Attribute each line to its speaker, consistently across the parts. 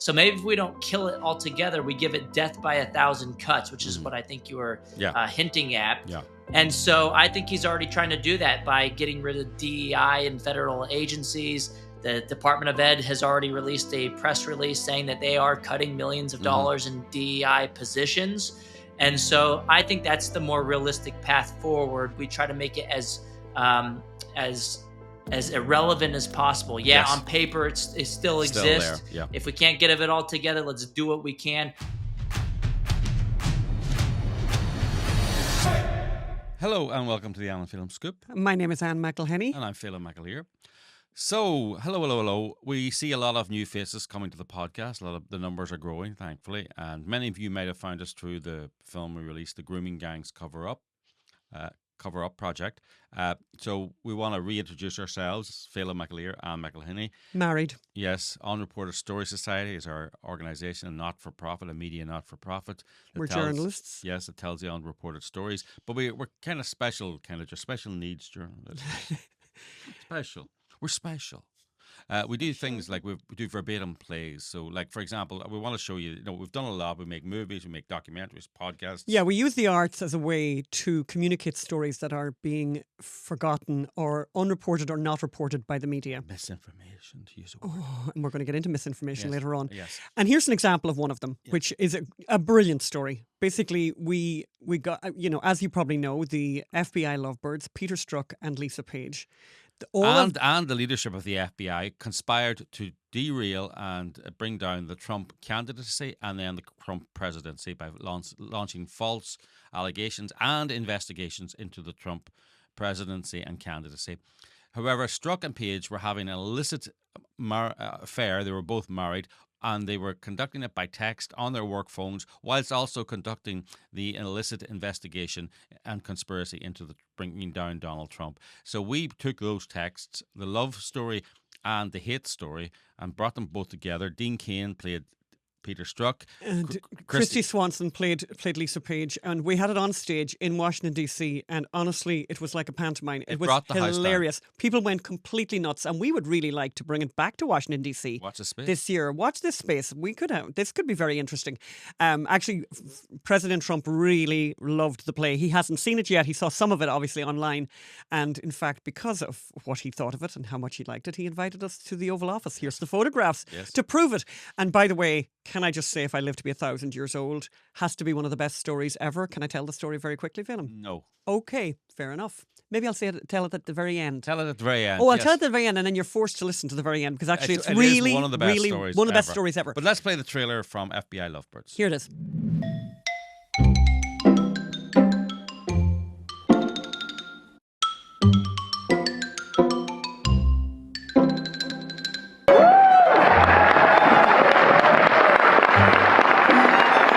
Speaker 1: So maybe if we don't kill it altogether, we give it death by 1,000 cuts, which is what I think you were hinting at.
Speaker 2: Yeah.
Speaker 1: And so I think he's already trying to do that by getting rid of DEI and federal agencies. The Department of Ed has already released a press release saying that they are cutting millions of dollars in DEI positions. And so I think that's the more realistic path forward. We try to make it as irrelevant as possible. Yeah,
Speaker 2: Yes.
Speaker 1: on paper it still exists.
Speaker 2: There. Yeah.
Speaker 1: If we can't get it all together, let's do what we can.
Speaker 2: Hello and welcome to the Alan Phelim Scoop.
Speaker 3: My name is Anne McElhenney.
Speaker 2: And I'm Phelim McElhenney. So, hello. We see a lot of new faces coming to the podcast. A lot of the numbers are growing, thankfully. And many of you might have found us through the film we released, The Grooming Gang's Cover-Up project. So we want to reintroduce ourselves. Phelim McElhenney, Anne McElhenney.
Speaker 3: Married.
Speaker 2: Yes, Unreported Story Society is our organisation, a not-for-profit, a media not-for-profit.
Speaker 3: We're journalists.
Speaker 2: Yes, it tells the unreported stories. But we're kind of special, just special needs journalists. Special. We're special. We do things like we do verbatim plays. So, like, for example, we want to show you, we've done a lot. We make movies, we make documentaries, podcasts.
Speaker 3: Yeah, we use the arts as a way to communicate stories that are being forgotten or unreported or not reported by the media.
Speaker 2: Misinformation, to use a word.
Speaker 3: Oh, and we're going to get into misinformation later on.
Speaker 2: Yes.
Speaker 3: And here's an example of one of them, which is a brilliant story. Basically, we got, as you probably know, the FBI Lovebirds, Peter Strzok and Lisa Page.
Speaker 2: And the leadership of the FBI conspired to derail and bring down the Trump candidacy and then the Trump presidency by launching false allegations and investigations into the Trump presidency and candidacy. However, Strzok and Page were having an illicit affair. They were both married. And they were conducting it by text on their work phones, whilst also conducting the illicit investigation and conspiracy into the bringing down Donald Trump. So we took those texts, the love story and the hate story, and brought them both together. Dean Cain played Peter Strzok.
Speaker 3: And Christy Swanson played Lisa Page, and we had it on stage in Washington, D.C., and honestly, it was like a pantomime. It was hilarious. People went completely nuts, and we would really like to bring it back to Washington, D.C.
Speaker 2: Watch this space.
Speaker 3: This year. Watch this space. This could be very interesting. Actually, President Trump really loved the play. He hasn't seen it yet. He saw some of it, obviously, online, and in fact, because of what he thought of it and how much he liked it, he invited us to the Oval Office. Here's the photographs to prove it. And by the way, can I just say, if I live to be 1,000 years old, has to be one of the best stories ever. Can I tell the story very quickly, Phelim?
Speaker 2: No.
Speaker 3: Okay, fair enough. Maybe I'll tell it at the very end.
Speaker 2: Tell it at the very end.
Speaker 3: Oh, I'll tell it at the very end, and then you're forced to listen to the very end, because actually it's really
Speaker 2: one of the best stories ever. But let's play the trailer from FBI Lovebirds.
Speaker 3: Here it is.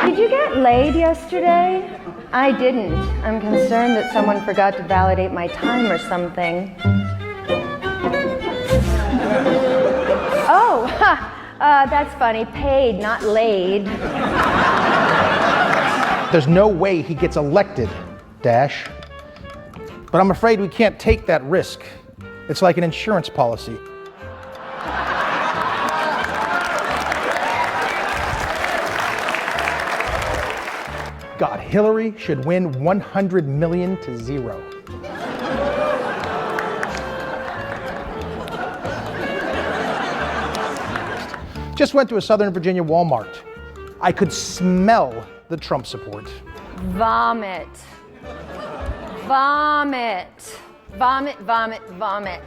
Speaker 4: Did you get laid yesterday? I didn't. I'm concerned that someone forgot to validate my time or something. Oh, that's funny. Paid, not laid.
Speaker 5: There's no way he gets elected, Dash. But I'm afraid we can't take that risk. It's like an insurance policy. God, Hillary should win 100 million to 0. Just went to a Southern Virginia Walmart. I could smell the Trump support.
Speaker 4: Vomit. Vomit. Vomit, vomit, vomit.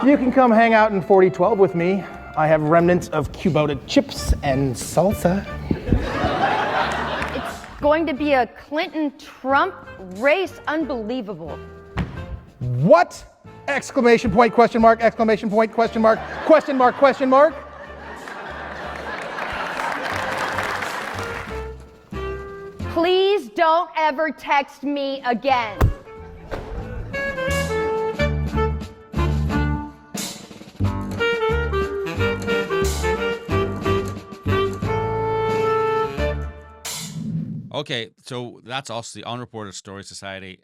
Speaker 5: You can come hang out in 4012 with me. I have remnants of Cubota chips and salsa.
Speaker 4: It's going to be a Clinton-Trump race. Unbelievable.
Speaker 5: What? Exclamation point, question mark, exclamation point, question mark, question mark, question mark.
Speaker 4: Please don't ever text me again.
Speaker 2: Okay, so that's us, the Unreported Story Society.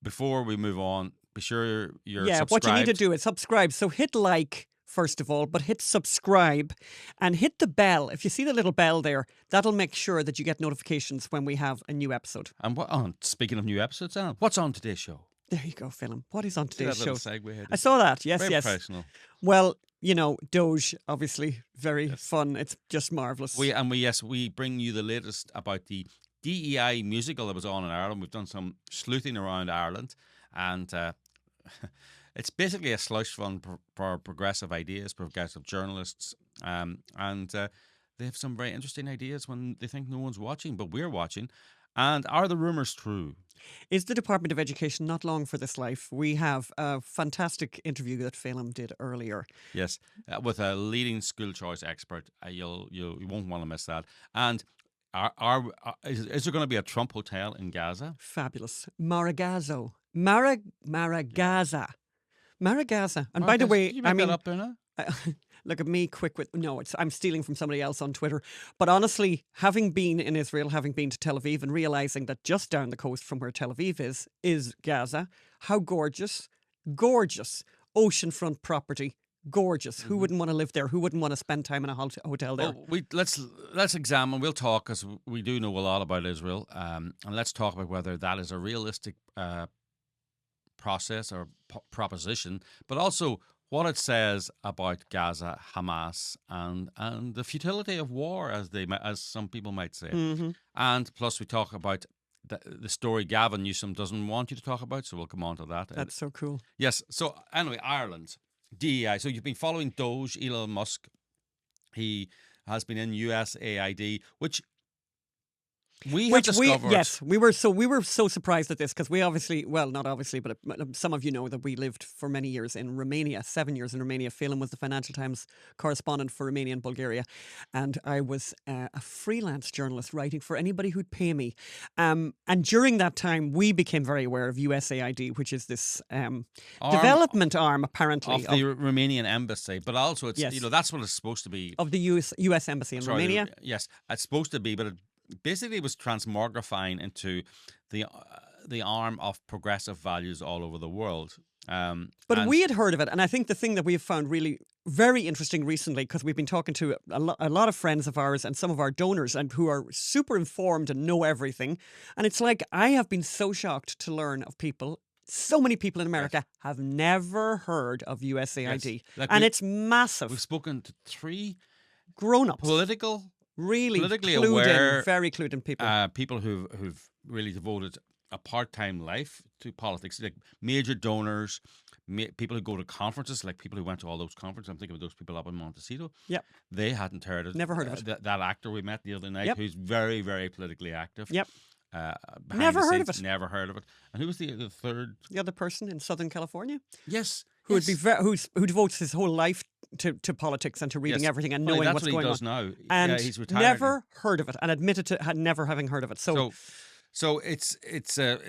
Speaker 2: Before we move on, be sure you're subscribed.
Speaker 3: What you need to do is subscribe. So hit like, first of all, but hit subscribe and hit the bell. If you see the little bell there, that'll make sure that you get notifications when we have a new episode.
Speaker 2: And speaking of new episodes, Anne, what's on today's show?
Speaker 3: There you go, Phelim. What is on
Speaker 2: See
Speaker 3: today's
Speaker 2: that
Speaker 3: show?
Speaker 2: little segue here?
Speaker 3: I saw that. Yes,
Speaker 2: Very
Speaker 3: yes.
Speaker 2: professional.
Speaker 3: Well, you know, Doge, obviously, very fun. It's just marvellous.
Speaker 2: We bring you the latest about the DEI musical that was on in Ireland. We've done some sleuthing around Ireland, and it's basically a slush fund for progressive ideas, progressive journalists, and they have some very interesting ideas when they think no one's watching, but we're watching. And are the rumours true?
Speaker 3: Is the Department of Education not long for this life? We have a fantastic interview that Phelim did earlier.
Speaker 2: Yes, with a leading school choice expert. You won't want to miss that. And is there going to be a Trump hotel in Gaza?
Speaker 3: Fabulous. Maragazo. Maragaza. Maragaza. And by the way,
Speaker 2: Did you make that up there now?
Speaker 3: Look at me, quick with I'm stealing from somebody else on Twitter. But honestly, having been in Israel, having been to Tel Aviv, and realizing that just down the coast from where Tel Aviv is Gaza, how gorgeous, oceanfront property, gorgeous. Who wouldn't want to live there? Who wouldn't want to spend time in a hotel there?
Speaker 2: Well, let's examine. We'll talk, because we do know a lot about Israel, and let's talk about whether that is a realistic process or proposition, but also what it says about Gaza, Hamas, and the futility of war, as some people might say.
Speaker 3: Mm-hmm.
Speaker 2: And plus, we talk about the story Gavin Newsom doesn't want you to talk about, so we'll come on to that.
Speaker 3: That's so cool.
Speaker 2: Yes. So anyway, Ireland, DEI. So you've been following Doge, Elon Musk. He has been in USAID, which we have discovered.
Speaker 3: Yes, we were so surprised at this, because we obviously, well, not obviously, but some of you know that we lived for many years in Romania, 7 years in Romania. Phelim was the Financial Times correspondent for Romania and Bulgaria, and I was a freelance journalist writing for anybody who'd pay me. And during that time, we became very aware of USAID, which is this development arm, apparently,
Speaker 2: of the Romanian embassy, but also it's that's what it's supposed to be,
Speaker 3: of the US embassy in Romania.
Speaker 2: Yes, it's supposed to be, but it basically was transmogrifying into the arm of progressive values all over the world.
Speaker 3: But we had heard of it, and I think the thing that we have found really very interesting recently, because we've been talking to a lot of friends of ours and some of our donors, and who are super informed and know everything, and it's like, I have been so shocked to learn of people. So many people in America have never heard of USAID, and it's massive.
Speaker 2: We've spoken to 3
Speaker 3: grown-ups,
Speaker 2: politically
Speaker 3: clued
Speaker 2: aware,
Speaker 3: in, very clued in people.
Speaker 2: People who've really devoted a part-time life to politics, like major donors, people who go to conferences, like people who went to all those conferences. I'm thinking of those people up in Montecito.
Speaker 3: Yep.
Speaker 2: They hadn't heard it.
Speaker 3: Never heard of it.
Speaker 2: That actor we met the other night, who's very, very politically active.
Speaker 3: Yep. Never heard of it.
Speaker 2: Never heard of it. And who was the third?
Speaker 3: The other person in Southern California.
Speaker 2: Yes.
Speaker 3: Who would be who devotes his whole life to politics and to reading everything and knowing what's going on.
Speaker 2: That's what he does now.
Speaker 3: And
Speaker 2: he's retired.
Speaker 3: Never heard of it, and admitted to never having heard of it.
Speaker 2: So it's the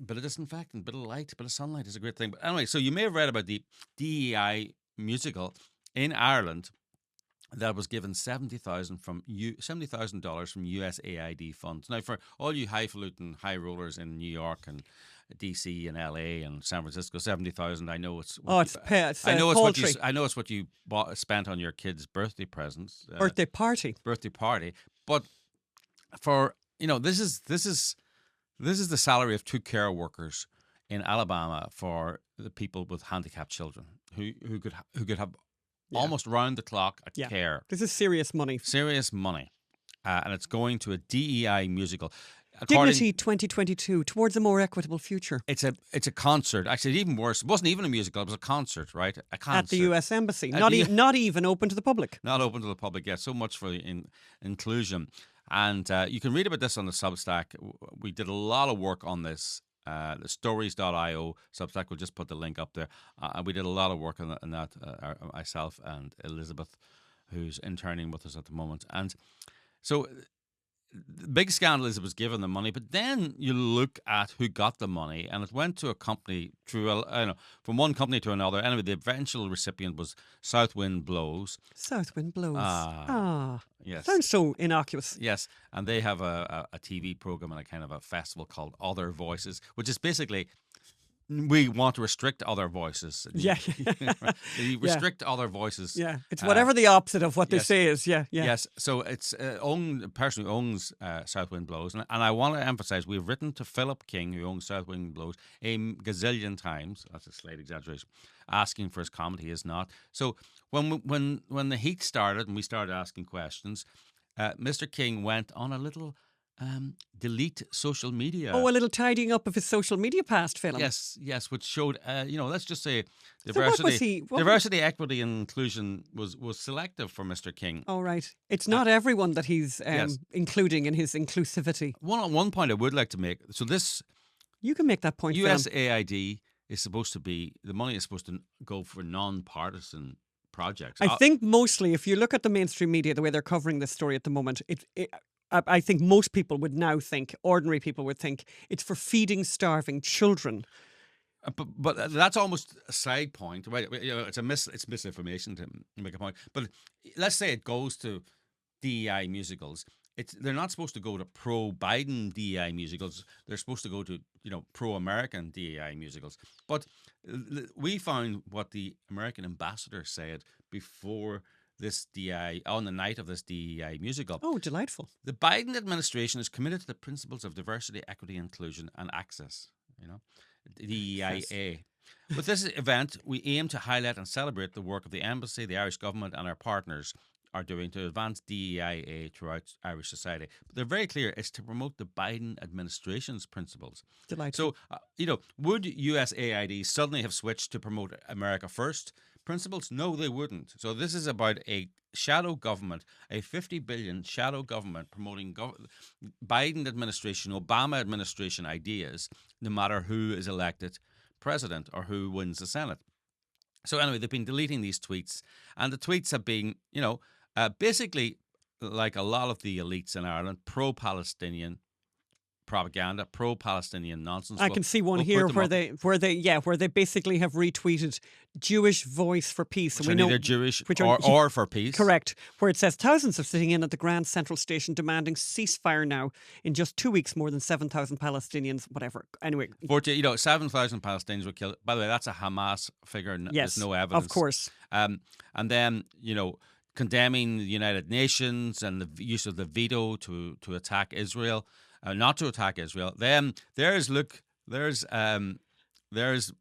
Speaker 2: bit of disinfectant, bit of light, bit of sunlight is a great thing. But anyway, so you may have read about the DEI musical in Ireland that was given $70,000 from USAID funds. Now, for all you highfalutin high rollers in New York and DC and LA and San Francisco, 70,000. I know it's what you spent on your kids' birthday presents,
Speaker 3: birthday party.
Speaker 2: But for this is the salary of 2 care workers in Alabama for the people with handicapped children who could have almost round the clock care.
Speaker 3: This is serious money.
Speaker 2: And it's going to a DEI musical.
Speaker 3: Dignity 2022, towards a more equitable future.
Speaker 2: It's a concert. Actually, even worse. It wasn't even a musical. It was a concert, right? A concert.
Speaker 3: At the U.S. Embassy. Not even open to the public.
Speaker 2: Not open to the public, yeah. So much for inclusion. And you can read about this on the Substack. We did a lot of work on this. The stories.io Substack, we'll just put the link up there. We did a lot of work on that, myself and Elizabeth, who's interning with us at the moment. And so the big scandal is it was given the money, but then you look at who got the money, and it went to a company from one company to another. Anyway, the eventual recipient was Southwind Blows.
Speaker 3: Southwind Blows.
Speaker 2: Yes.
Speaker 3: Sounds so innocuous.
Speaker 2: Yes, and they have a TV program and a kind of a festival called Other Voices, which is basically we want to restrict other voices.
Speaker 3: Yeah.
Speaker 2: You restrict other voices.
Speaker 3: Yeah, it's whatever the opposite of what they
Speaker 2: yes.
Speaker 3: say is. Yeah.
Speaker 2: Yes, so it's person who owns Southwind Blows, and I want to emphasize we've written to Philip King, who owns Southwind Blows, a gazillion times. That's a slight exaggeration. Asking for his comment, he is not. So when the heat started and we started asking questions, Mr. King went on a little delete social media.
Speaker 3: Oh, a little tidying up of his social media past, Phelim.
Speaker 2: Yes, which showed, let's just say
Speaker 3: diversity,
Speaker 2: diversity, equity, and inclusion was selective for Mr. King.
Speaker 3: Oh, right. It's not everyone that he's including in his inclusivity.
Speaker 2: One point I would like to make. So this,
Speaker 3: you can make that point.
Speaker 2: USAID is supposed to be, the money is supposed to go for non-partisan projects.
Speaker 3: I think mostly, if you look at the mainstream media, the way they're covering this story at the moment, I think most people would now think, ordinary people would think, it's for feeding starving children.
Speaker 2: But that's almost a side point, right? It's misinformation to make a point. But let's say it goes to DEI musicals. They're not supposed to go to pro-Biden DEI musicals. They're supposed to go to pro-American DEI musicals. But we found what the American ambassador said before this DEI, on the night of this DEI musical.
Speaker 3: Oh, delightful.
Speaker 2: The Biden administration is committed to the principles of diversity, equity, inclusion, and access. DEIA. Yes. With this event, we aim to highlight and celebrate the work of the embassy, the Irish government, and our partners are doing to advance DEIA throughout Irish society. But they're very clear, it's to promote the Biden administration's principles.
Speaker 3: Delightful.
Speaker 2: So, would USAID suddenly have switched to promote America First principles? No, they wouldn't. So this is about a shadow government, a $50 billion shadow government promoting Biden administration, Obama administration ideas, no matter who is elected president or who wins the Senate. So anyway, they've been deleting these tweets, and the tweets have been, basically, like a lot of the elites in Ireland, pro-Palestinian propaganda, pro-Palestinian nonsense.
Speaker 3: I can see one here where they basically have retweeted Jewish Voice for Peace.
Speaker 2: Which are neither Jewish or for peace.
Speaker 3: Correct. Where it says thousands are sitting in at the Grand Central Station demanding ceasefire now. In just 2 weeks, more than 7,000 Palestinians, whatever. Anyway.
Speaker 2: 7,000 Palestinians were killed. By the way, that's a Hamas figure.
Speaker 3: Yes,
Speaker 2: there's no evidence.
Speaker 3: Of course.
Speaker 2: And then, condemning the United Nations and the use of the veto to attack Israel. Not to attack Israel. Then there's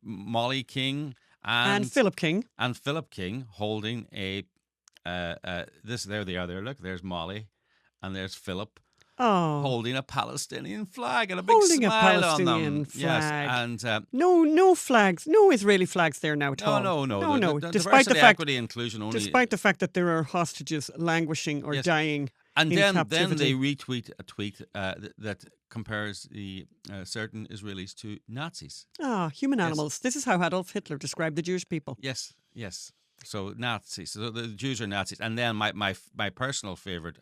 Speaker 2: Molly King
Speaker 3: and Philip King
Speaker 2: holding a there they are there. Look, there's Molly and there's Philip holding a Palestinian flag and a big smile on them.
Speaker 3: Flag.
Speaker 2: Yes, and
Speaker 3: no flags, no Israeli flags there now at all.
Speaker 2: No.
Speaker 3: Despite
Speaker 2: diversity,
Speaker 3: the fact,
Speaker 2: equity, inclusion only.
Speaker 3: Despite the fact that there are hostages languishing or dying.
Speaker 2: And
Speaker 3: in
Speaker 2: then
Speaker 3: captivity.
Speaker 2: they retweet a tweet that compares the certain Israelis to Nazis.
Speaker 3: Human animals. This is how Adolf Hitler described the Jewish people.
Speaker 2: Yes. So Nazis. So the Jews are Nazis. And then my personal favorite.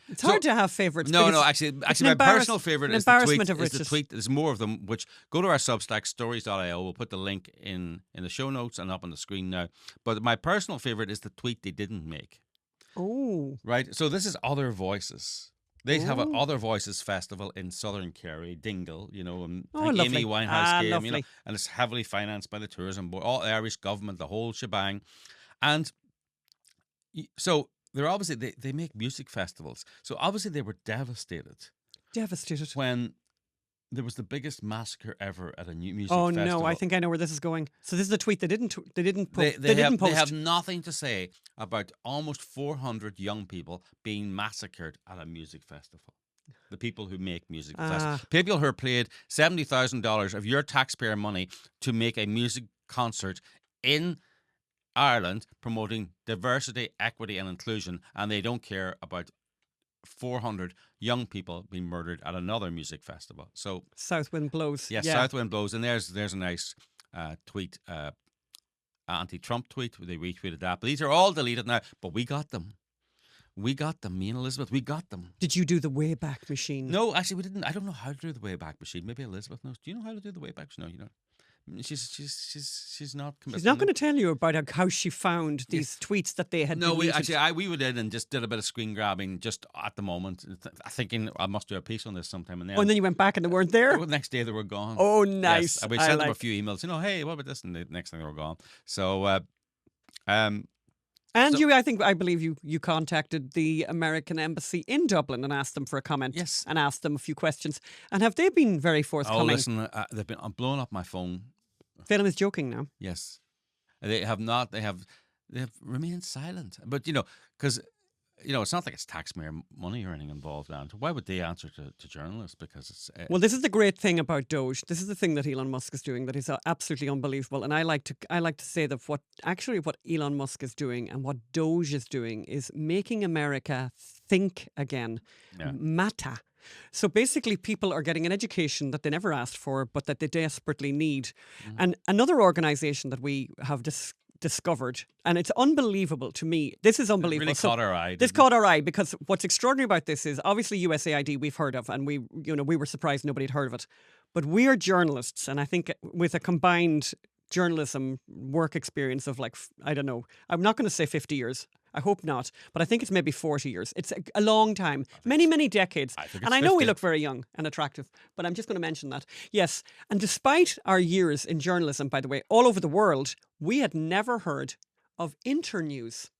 Speaker 3: It's hard to have favorites.
Speaker 2: No. Actually, my personal favorite is the tweet. There's more of them. Which go to our Substack stories.io. We'll put the link in the show notes and up on the screen now. But my personal favorite is the tweet they didn't make.
Speaker 3: Oh.
Speaker 2: Right. So this is Other Voices. They have an Other Voices festival in Southern Kerry, Dingle, and Amy Winehouse came, and it's heavily financed by the tourism board, all the Irish government, the whole shebang. And so they're obviously, they make music festivals. So obviously they were devastated. When there was the biggest massacre ever at a new music festival.
Speaker 3: Oh no, I think I know where this is going. So this is the tweet they didn't post.
Speaker 2: They have nothing to say about almost 400 young people being massacred at a music festival. The people who make music festivals. People who are paid $70,000 of your taxpayer money to make a music concert in Ireland promoting diversity, equity and inclusion, and they don't care about 400 young people being murdered at another music festival. So
Speaker 3: Southwind Blows.
Speaker 2: Yes, Southwind Blows. And there's a nice tweet, anti-Trump tweet. They retweeted that. But these are all deleted now. But we got them. Me and Elizabeth, we got them.
Speaker 3: Did you do the Wayback Machine?
Speaker 2: No, actually we didn't. I don't know how to do the Wayback Machine. Maybe Elizabeth knows. Do you know how to do the Wayback Machine? No, you don't. She's not.
Speaker 3: She's not going to tell you about how she found these tweets that they had.
Speaker 2: No,
Speaker 3: deleted.
Speaker 2: we went in and just did a bit of screen grabbing just at the moment, thinking I must do a piece on this sometime. And
Speaker 3: then you went back and they weren't there.
Speaker 2: The next day they were gone.
Speaker 3: Oh, nice!
Speaker 2: Yes. We sent them a few emails. Hey, what about this? And the next thing they were gone. So,
Speaker 3: I believe you contacted the American embassy in Dublin and asked them for a comment.
Speaker 2: Yes,
Speaker 3: and asked them a few questions. And have they been very forthcoming?
Speaker 2: Oh, listen, they've been blowing up my phone.
Speaker 3: Phelim is joking now.
Speaker 2: Yes, they have not. They have remained silent. But because it's not like it's taxpayer money or anything involved. And why would they answer to journalists? Because it's
Speaker 3: well, this is the great thing about Doge. This is the thing that Elon Musk is doing that is absolutely unbelievable. And I like to say that what Elon Musk is doing and what Doge is doing is making America think again. Yeah. Mata. So basically, people are getting an education that they never asked for, but that they desperately need. Mm. And another organization that we have discovered, and it's unbelievable to me. This is unbelievable.
Speaker 2: It really caught our eye.
Speaker 3: This caught our eye because what's extraordinary about this is obviously USAID we've heard of, and we were surprised nobody had heard of it. But we are journalists, and I think with a combined journalism work experience of I don't know, I'm not going to say 50 years. I hope not, but I think it's maybe 40 years. It's a long time, many decades. And I know
Speaker 2: 50.
Speaker 3: We look very young and attractive, but I'm just going to mention that. Yes, and despite our years in journalism, by the way, all over the world, we had never heard of Internews.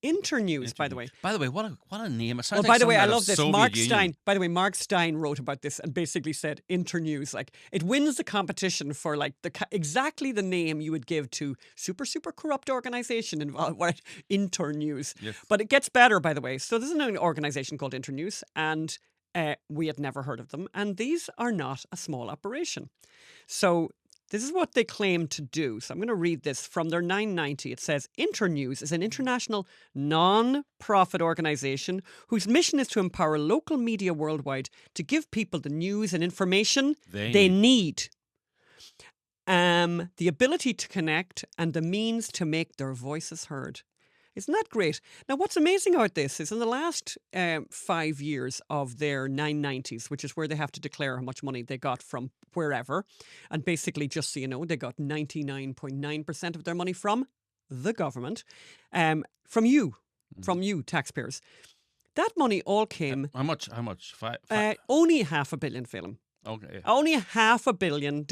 Speaker 3: Internews, by the way.
Speaker 2: By the way, what a name! It sounds
Speaker 3: by the way, I
Speaker 2: out of
Speaker 3: love this.
Speaker 2: Soviet
Speaker 3: Mark
Speaker 2: Union.
Speaker 3: Stein. By the way, Mark Stein wrote about this and basically said Internews. It wins the competition for exactly the name you would give to super corrupt organization involved. Internews. Yes. But it gets better, by the way. So there's an organization called Internews, and we had never heard of them. And these are not a small operation. So this is what they claim to do. So I'm going to read this from their 990. It says, Internews is an international non-profit organization whose mission is to empower local media worldwide to give people the news and information they need. The ability to connect and the means to make their voices heard. Isn't that great? Now, what's amazing about this is in the last 5 years of their 990s, which is where they have to declare how much money they got from wherever, and basically, just so you know, they got 99.9% of their money from the government, from you, taxpayers. That money all came...
Speaker 2: How much?
Speaker 3: Only $500 million, Phelim.
Speaker 2: Okay.
Speaker 3: Only $500 million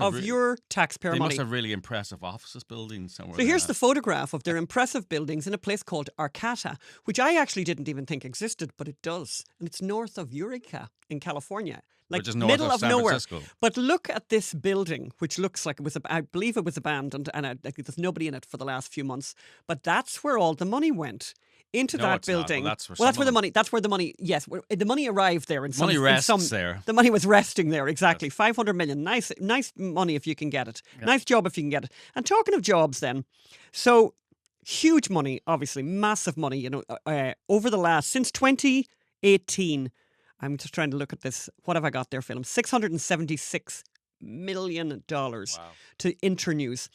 Speaker 3: of your taxpayer money.
Speaker 2: They must have really impressive offices buildings somewhere.
Speaker 3: So here's the photograph of their impressive buildings in a place called Arcata, which I actually didn't even think existed, but it does. And it's north of Eureka in California.
Speaker 2: Which is north
Speaker 3: middle of
Speaker 2: San
Speaker 3: nowhere.
Speaker 2: Francisco.
Speaker 3: But look at this building, which looks like I believe it was abandoned, and there's nobody in it for the last few months. But that's where all the money went. Into that building.
Speaker 2: Well, that's
Speaker 3: where the money. That's where the money. Yes, the money arrived there.
Speaker 2: Money rests there.
Speaker 3: The money was resting there. Exactly. Yes. $500 million. Nice money if you can get it. Yes. Nice job if you can get it. And talking of jobs, then, so huge money, obviously, massive money. Over the last since 2018. I'm just trying to look at this. What have I got there, Phelim? $676 million to Internews.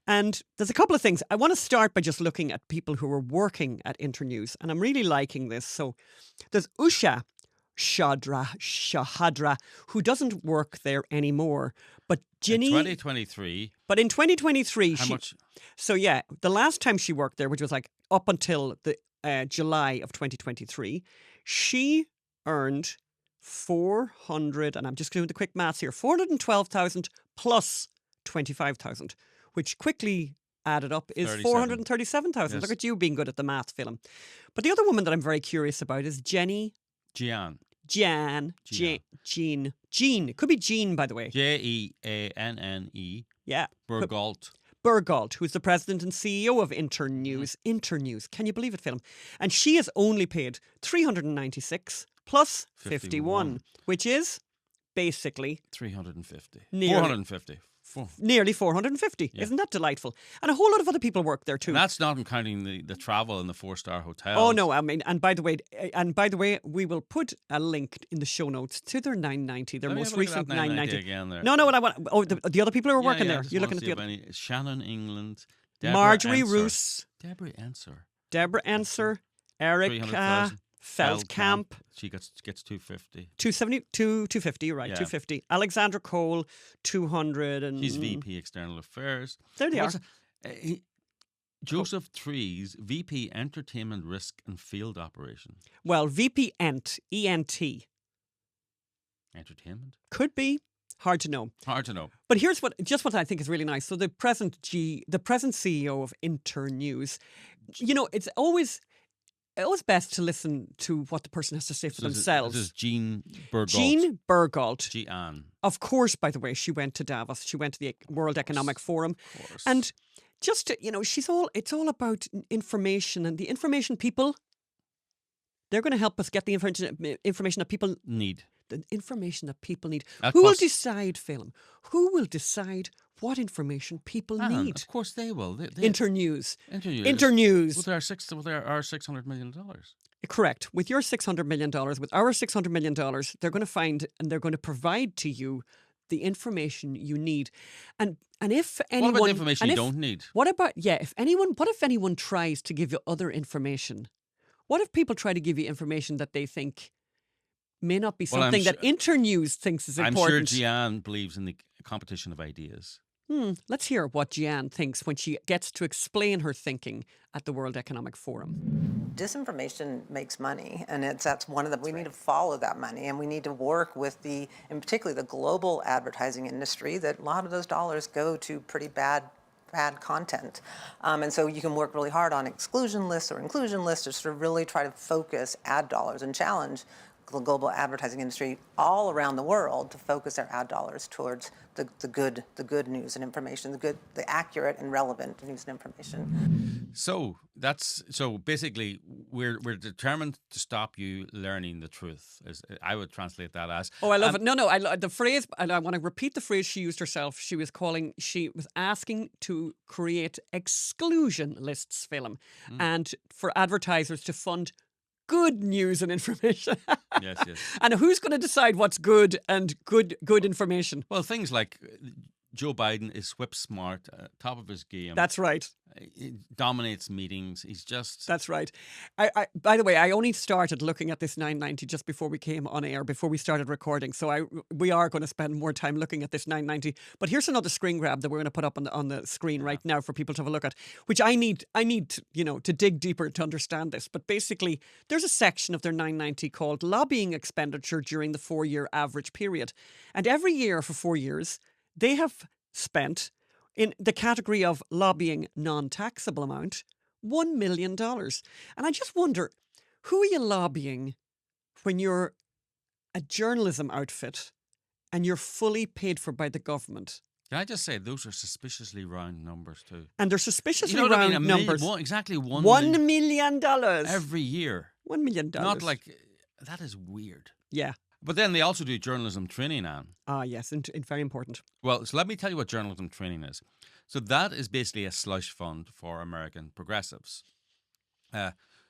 Speaker 3: And there's a couple of things. I want to start by just looking at people who are working at Internews. And I'm really liking this. So there's Usha Shahadra, who doesn't work there anymore. But Ginny...
Speaker 2: In 2023...
Speaker 3: But in 2023...
Speaker 2: How much?
Speaker 3: So yeah, the last time she worked there, which was up until the July of 2023, she earned 400, and I'm just doing the quick maths here, 412,000 plus 25,000. Which quickly added up is 437,000. Yes. Look at you being good at the math, Phelim. But the other woman that I'm very curious about is Jean. It could be Jean, by the way.
Speaker 2: Jeanne.
Speaker 3: Yeah.
Speaker 2: Bergault,
Speaker 3: who's the president and CEO of Internews. Internews. Can you believe it, Phelim? And she is only paid 396 plus 51, which is basically
Speaker 2: 350.
Speaker 3: 450. Nearly 450. Yeah. Isn't that delightful? And a whole lot of other people work there too.
Speaker 2: And that's not counting the travel and the 4-star hotels.
Speaker 3: Oh no, I mean, and by the way, we will put a link in the show notes to their 990, their most recent 990.
Speaker 2: Again there.
Speaker 3: No, I want. Oh, the other people who are working there. You're looking at the other.
Speaker 2: Shannon England,
Speaker 3: Marjorie Roos,
Speaker 2: Deborah Enser,
Speaker 3: Erica, Feldkamp.
Speaker 2: She gets 250.
Speaker 3: 250, right?
Speaker 2: Yeah.
Speaker 3: 250. Alexandra Cole, 200. And
Speaker 2: She's VP External Affairs.
Speaker 3: There they are.
Speaker 2: Joseph Trees, VP Entertainment Risk and Field Operation.
Speaker 3: Well, VP ENT, E-N-T.
Speaker 2: Entertainment?
Speaker 3: Could be. Hard to know.
Speaker 2: Hard to know.
Speaker 3: But here's what I think is really nice. So the present CEO of Internews, it's always best to listen to what the person has to say for themselves.
Speaker 2: This is Jean Bergault.
Speaker 3: Jean Bergault.
Speaker 2: Jean.
Speaker 3: Of course, by the way, she went to Davos. She went to the World Economic Forum.
Speaker 2: Of course.
Speaker 3: And just, it's all about information, and the information people, they're going to help us get the information that people
Speaker 2: need.
Speaker 3: The information that people need.
Speaker 2: Of
Speaker 3: Who will
Speaker 2: course.
Speaker 3: decide, Phelim? Who will decide what information people need?
Speaker 2: Of course they will.
Speaker 3: Internews.
Speaker 2: Internews. With our $600 million.
Speaker 3: Correct. With your $600 million, with our $600 million, they're going to find and they're going to provide to you the information you need. And if anyone...
Speaker 2: What about the information you don't need?
Speaker 3: What if anyone tries to give you other information? What if people try to give you information that they think may not be something that Internews thinks is important?
Speaker 2: I'm sure Jeanne believes in the competition of ideas.
Speaker 3: Let's hear what Jeanne thinks when she gets to explain her thinking at the World Economic Forum.
Speaker 6: Disinformation makes money, and that's one of the. We need to follow that money, and we need to work with in particularly the global advertising industry. That a lot of those dollars go to pretty bad content, and so you can work really hard on exclusion lists or inclusion lists to sort of really try to focus ad dollars and challenge the global advertising industry all around the world to focus their ad dollars towards the good news and information, the accurate and relevant news and information.
Speaker 2: So basically we're determined to stop you learning the truth. I would translate that as.
Speaker 3: Oh, I love it. No, the phrase, and I want to repeat the phrase she used herself. She was asking to create exclusion lists, Phelim, and for advertisers to fund good news and information.
Speaker 2: Yes.
Speaker 3: And who's going to decide what's good and good information?
Speaker 2: Well, things like Joe Biden is whip smart, top of his game.
Speaker 3: That's right.
Speaker 2: He dominates meetings. He's just...
Speaker 3: That's right. I by the way, I only started looking at this 990 just before we came on air, before we started recording. So we are going to spend more time looking at this 990. But here's another screen grab that we're going to put up on the screen right now for people to have a look at, which I need to dig deeper to understand this. But basically, there's a section of their 990 called Lobbying Expenditure During the 4-Year Average Period. And every year for 4 years, they have spent, in the category of lobbying non-taxable amount, $1 million. And I just wonder, who are you lobbying when you're a journalism outfit and you're fully paid for by the government?
Speaker 2: Can I just say, those are suspiciously round numbers too.
Speaker 3: And they're suspiciously round numbers.
Speaker 2: Exactly
Speaker 3: $1 million.
Speaker 2: Every year.
Speaker 3: $1 million.
Speaker 2: Not like, that is weird.
Speaker 3: Yeah.
Speaker 2: But then they also do journalism training, Anne.
Speaker 3: Ah, yes, and very important.
Speaker 2: Well, so let me tell you what journalism training is. So that is basically a slush fund for American progressives.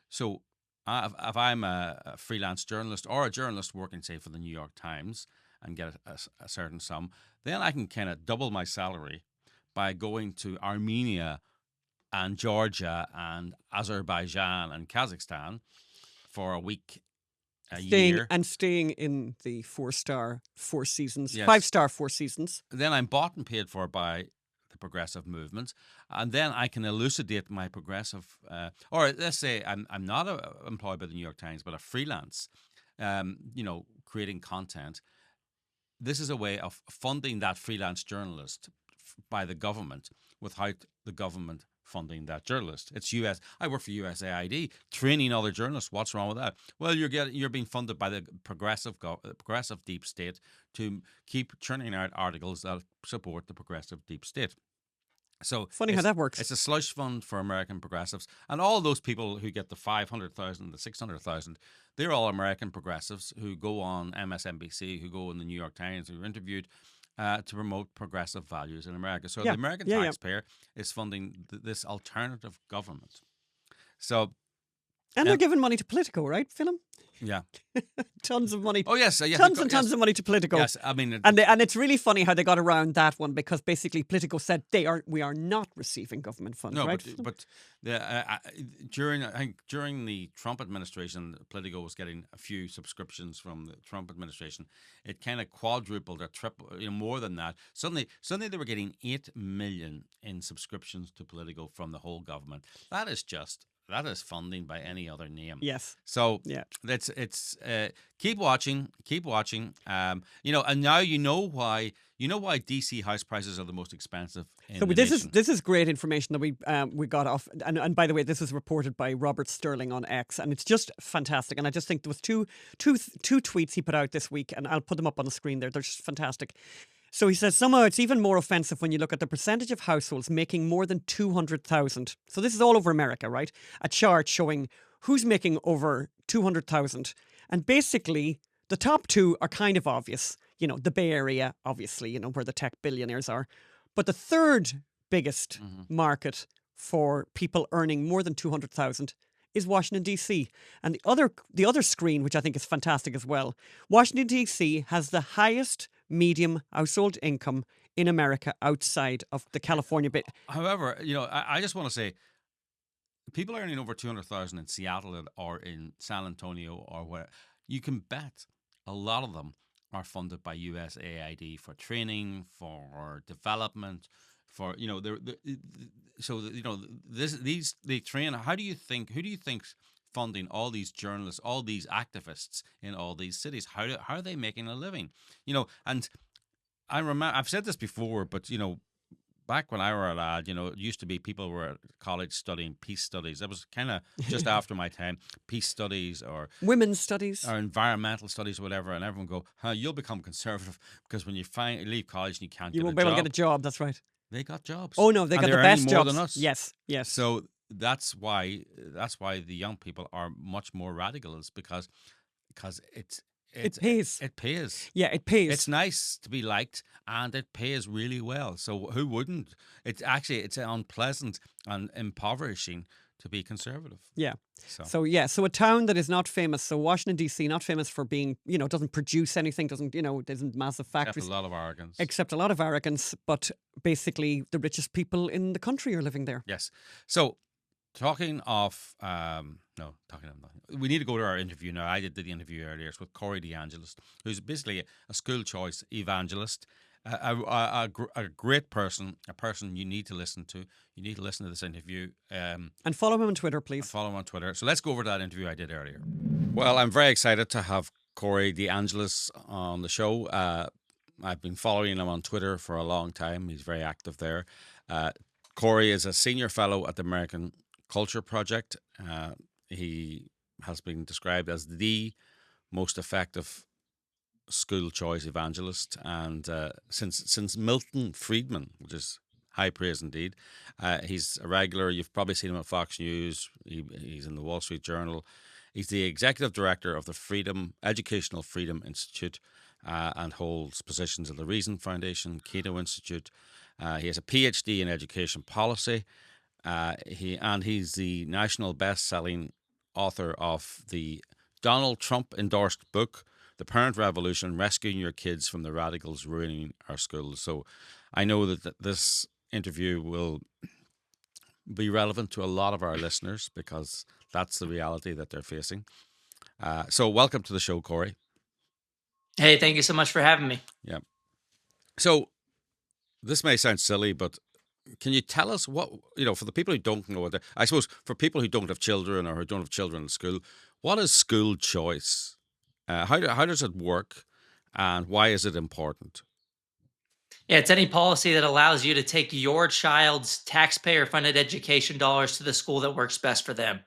Speaker 2: So if I'm a freelance journalist or a journalist working, say, for the New York Times and get a certain sum, then I can kind of double my salary by going to Armenia and Georgia and Azerbaijan and Kazakhstan for a week.
Speaker 3: Staying in the 4-star Four Seasons,
Speaker 2: yes.
Speaker 3: 5-star Four Seasons.
Speaker 2: Then I'm bought and paid for by the progressive movement, and then I can elucidate my progressive, or let's say I'm not employed by the New York Times, but a freelance, creating content. This is a way of funding that freelance journalist by the government without the government funding that journalist. It's I work for USAID, training other journalists. What's wrong with that? Well, you're being funded by the progressive deep state to keep churning out articles that support the progressive deep state. So
Speaker 3: funny how that works.
Speaker 2: It's a slush fund for American progressives, and all those people who get the 500,000, the 600,000, they're all American progressives who go on MSNBC, who go in the New York Times, who are interviewed to promote progressive values in America. So the American taxpayer is funding this alternative government. So
Speaker 3: And they're giving money to Politico, right, Phelim?
Speaker 2: Yeah.
Speaker 3: Tons of money.
Speaker 2: Oh, yes. Yeah,
Speaker 3: tons and tons of money to Politico.
Speaker 2: Yes, I mean...
Speaker 3: And it's really funny how they got around that one, because basically Politico said we are not receiving government funds,
Speaker 2: No,
Speaker 3: right?
Speaker 2: but during the Trump administration, Politico was getting a few subscriptions from the Trump administration. It kind of quadrupled or tripled, more than that. Suddenly they were getting 8 million in subscriptions to Politico from the whole government. That is funding by any other name.
Speaker 3: Yes.
Speaker 2: So
Speaker 3: yeah,
Speaker 2: it's keep watching. And now you know why DC house prices are the most expensive in the nation.
Speaker 3: This is great information that we got off. And by the way, this is reported by Robert Sterling on X, and it's just fantastic. And I just think there was two tweets he put out this week, and I'll put them up on the screen there. They're just fantastic. So he says, somehow it's even more offensive when you look at the percentage of households making more than 200,000. So this is all over America, right? A chart showing who's making over 200,000. And basically, the top two are kind of obvious. The Bay Area, obviously, where the tech billionaires are. But the third biggest market for people earning more than 200,000 is Washington, D.C. And the other screen, which I think is fantastic as well, Washington, D.C. has the highest medium household income in America outside of the California bit.
Speaker 2: However, I just want to say, people earning over 200,000 in Seattle or in San Antonio or where, you can bet a lot of them are funded by USAID for training, for development, for they train. Who do you think's funding all these journalists, all these activists in all these cities? How are they making a living? And I remember, I've said this before, but back when I were a lad, it used to be people were at college studying peace studies. That was kind of just after my time. Peace studies or
Speaker 3: women's studies
Speaker 2: or environmental studies or whatever, and everyone go, you'll become conservative because when you leave college and you can't
Speaker 3: you won't be able to get a job. That's right.
Speaker 2: They got jobs.
Speaker 3: Oh no, they got the best jobs.
Speaker 2: More than us.
Speaker 3: Yes.
Speaker 2: So that's why the young people are much more radical, is because it pays. It pays.
Speaker 3: Yeah, it pays.
Speaker 2: It's nice to be liked, and it pays really well. So who wouldn't? It's unpleasant and impoverishing to be conservative.
Speaker 3: Yeah. So a town that is not famous. So Washington, D.C., not famous for being, doesn't produce anything, doesn't massive factories.
Speaker 2: Except a lot of arrogance.
Speaker 3: But basically the richest people in the country are living there.
Speaker 2: Yes. So talking of, we need to go to our interview now. I did the interview earlier. It's with Corey DeAngelis, who's basically a school choice evangelist. A great person, a person you need to listen to. You need to listen to this interview.
Speaker 3: And follow him on Twitter, please.
Speaker 2: Follow him on Twitter. So let's go over to that interview I did earlier. Well, I'm very excited to have Corey DeAngelis on the show. I've been following him on Twitter for a long time. He's very active there. Corey is a senior fellow at the American Culture Project. He has been described as the most effective school choice evangelist, and since Milton Friedman, which is high praise indeed. He's a regular. You've probably seen him at Fox News. He's in the Wall Street Journal. He's the executive director of the Educational Freedom Institute, and holds positions at the Reason Foundation, Cato Institute. He has a PhD in education policy. He's the national best-selling author of the Donald Trump endorsed book, The Parent Revolution: Rescuing Your Kids from the Radicals Ruining Our Schools. So I know that this interview will be relevant to a lot of our listeners because that's the reality that they're facing. So welcome to the show, Corey.
Speaker 1: Hey, thank you so much for having me.
Speaker 2: Yeah. So this may sound silly, but can you tell us what, for the people who don't know, I suppose for people who don't have children or who don't have children in school, what is school choice? How does it work, and why is it important?
Speaker 1: Yeah, it's any policy that allows you to take your child's taxpayer-funded education dollars to the school that works best for them.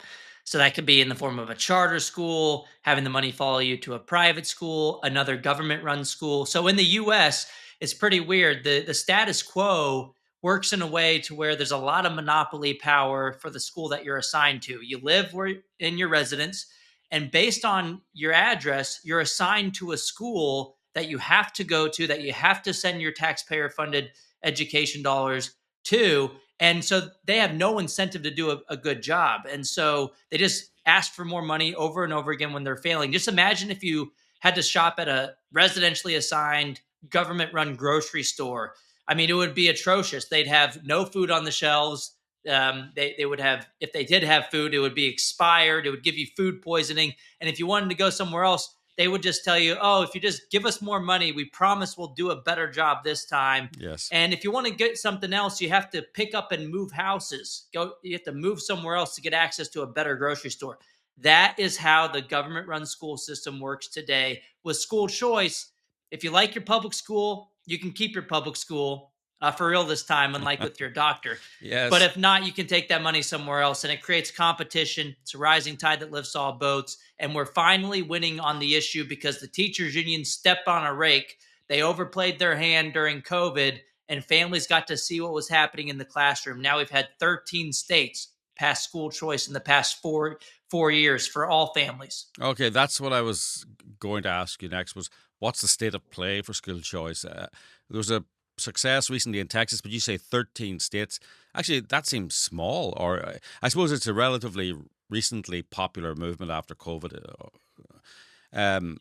Speaker 1: So that could be in the form of a charter school, having the money follow you to a private school, another government-run school. So in the U.S., it's pretty weird. The status quo works in a way to where there's a lot of monopoly power for the school that you're assigned to. You live in your residence, and based on your address, you're assigned to a school that you have to go to, that you have to send your taxpayer-funded education dollars to. And so they have no incentive to do a good job. And so they just ask for more money over and over again when they're failing. Just imagine if you had to shop at a residentially assigned government-run grocery store. I mean, it would be atrocious. They'd have no food on the shelves. They would have, if they did have food, it would be expired. It would give you food poisoning. And if you wanted to go somewhere else, they would just tell you, oh, if you just give us more money, we promise we'll do a better job this time.
Speaker 2: Yes.
Speaker 1: And if you want to get something else, you have to pick up and move houses. You have to move somewhere else to get access to a better grocery store. That is how the government-run school system works today. With school choice, if you like your public school, you can keep your public school for real this time, unlike with your doctor.
Speaker 2: Yes.
Speaker 1: But if not, you can take that money somewhere else, and it creates competition. It's a rising tide that lifts all boats, and we're finally winning on the issue because the teachers union stepped on a rake. They overplayed their hand during COVID, and families got to see what was happening in the classroom. Now we've had 13 states pass school choice in the past four years for all families.
Speaker 2: Okay, that's what I was going to ask you next, was what's the state of play for school choice? There was a success recently in Texas, but you say 13 states. Actually, that seems small, or I suppose it's a relatively recently popular movement after COVID.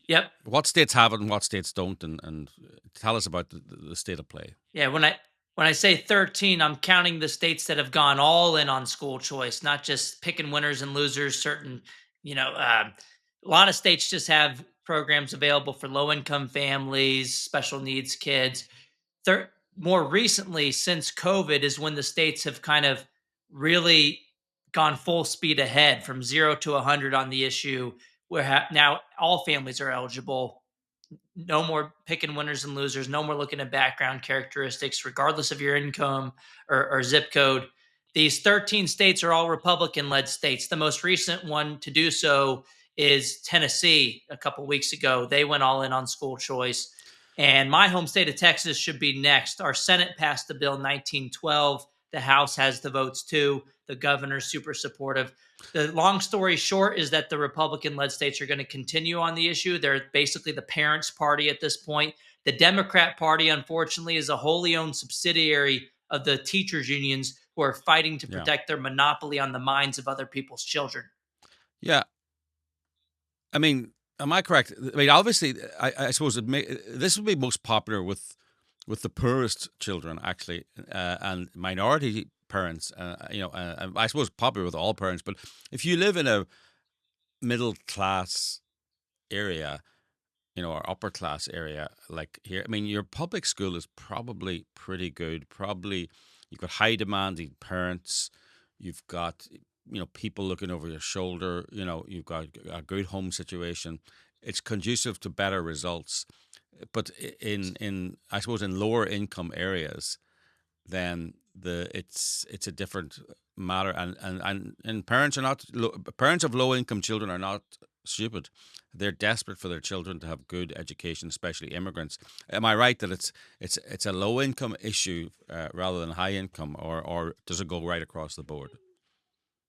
Speaker 1: Yep.
Speaker 2: What states have it and what states don't, and tell us about the state of play.
Speaker 1: Yeah, when I say 13, I'm counting the states that have gone all in on school choice, not just picking winners and losers. Certain, a lot of states just have programs available for low-income families, special needs kids. More recently, since COVID, is when the states have kind of really gone full speed ahead from 0 to 100 on the issue, where now all families are eligible. No more picking winners and losers. No more looking at background characteristics, regardless of your income or zip code. These 13 states are all Republican-led states. The most recent one to do so is Tennessee. A couple of weeks ago, they went all in on school choice. And my home state of Texas should be next. Our Senate passed the bill 1912. The House has the votes too. The governor's super supportive. The long story short is that the Republican-led states are going to continue on the issue. They're basically the parents' party at this point. The Democrat Party, unfortunately, is a wholly owned subsidiary of the teachers' unions who are fighting to protect their monopoly on the minds of other people's children.
Speaker 2: Yeah. I mean, am I correct? I mean, obviously, I suppose this would be most popular with the poorest children, actually, and minority parents. I suppose popular with all parents. But if you live in a middle class area, or upper class area like here, I mean, your public school is probably pretty good. Probably you've got high demanding parents. You've got people looking over your shoulder. You've got a good home situation. It's conducive to better results. But in I suppose in lower income areas, then it's a different matter. And parents parents of low income children are not stupid. They're desperate for their children to have good education, especially immigrants. Am I right that it's a low income issue rather than high income, or does it go right across the board?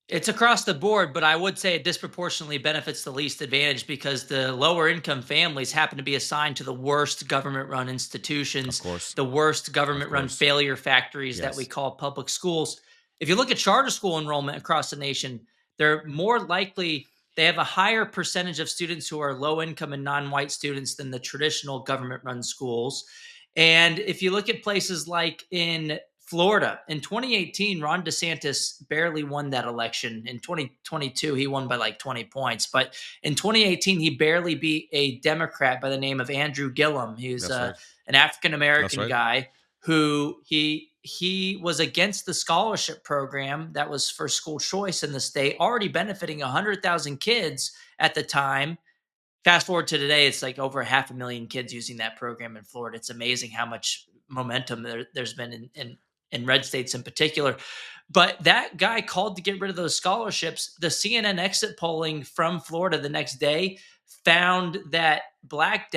Speaker 1: It's across the board, but I would say it disproportionately benefits the least advantaged because the lower income families happen to be assigned to the worst government-run institutions,
Speaker 2: Of course.
Speaker 1: the worst government-run failure factories that we call public schools. If you look at charter school enrollment across the nation, they're more likely, they have a higher percentage of students who are low income and non-white students than the traditional government-run schools. And if you look at places like in Florida, in 2018, Ron DeSantis barely won that election. In 2022, he won by like 20 points. But in 2018, he barely beat a Democrat by the name of Andrew Gillum. He was an African-American guy who he was against the scholarship program that was for school choice in the state, already benefiting 100,000 kids at the time. Fast forward to today, it's like over 500,000 kids using that program in Florida. It's amazing how much momentum there's been in red states in particular. But that guy called to get rid of those scholarships. The CNN exit polling from Florida the next day found that black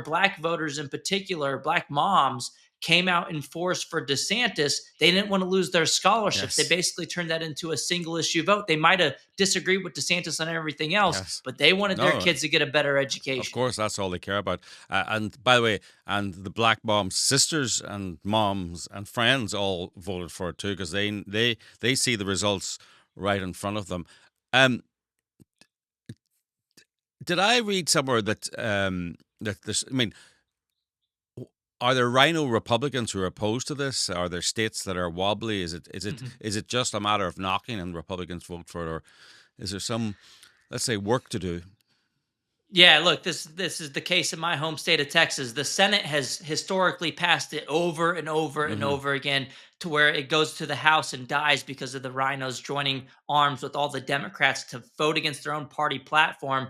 Speaker 1: black voters in particular, black moms, came out in force for DeSantis. They didn't want to lose their scholarships. They basically turned that into a single issue vote. They might have disagreed with DeSantis on everything else, but they wanted their kids to get a better education.
Speaker 2: Of course, that's all they care about. And by the way, and the black moms' sisters and moms and friends all voted for it too, because they see the results right in front of them. Did I read somewhere that that this? I mean, are there rhino Republicans who are opposed to this? Are there states that are wobbly? Is it just a matter of knocking and Republicans vote for it, or is there some, let's say, work to do?
Speaker 1: Yeah, look, this is the case in my home state of Texas. The Senate has historically passed it over and over and over again to where it goes to the House and dies because of the rhinos joining arms with all the Democrats to vote against their own party platform.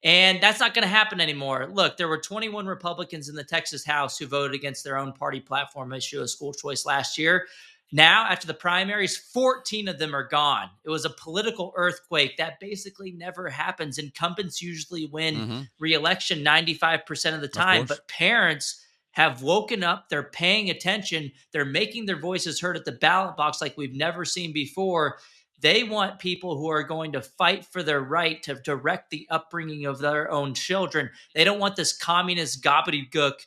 Speaker 1: And that's not going to happen anymore. Look, there were 21 Republicans in the Texas House who voted against their own party platform issue of school choice last year. Now, after the primaries, 14 of them are gone. It was a political earthquake that basically never happens. Incumbents usually win re-election 95% of the time, but parents have woken up. They're paying attention. They're making their voices heard at the ballot box like we've never seen before. They want people who are going to fight for their right to direct the upbringing of their own children. They don't want this communist gobbledygook,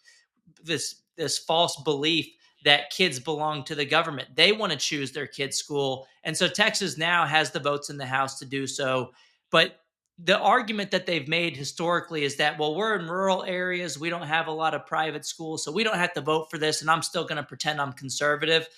Speaker 1: this false belief that kids belong to the government. They want to choose their kids' school. And so Texas now has the votes in the House to do so. But the argument that they've made historically is that, well, we're in rural areas. We don't have a lot of private schools, so we don't have to vote for this. And I'm still going to pretend I'm conservative.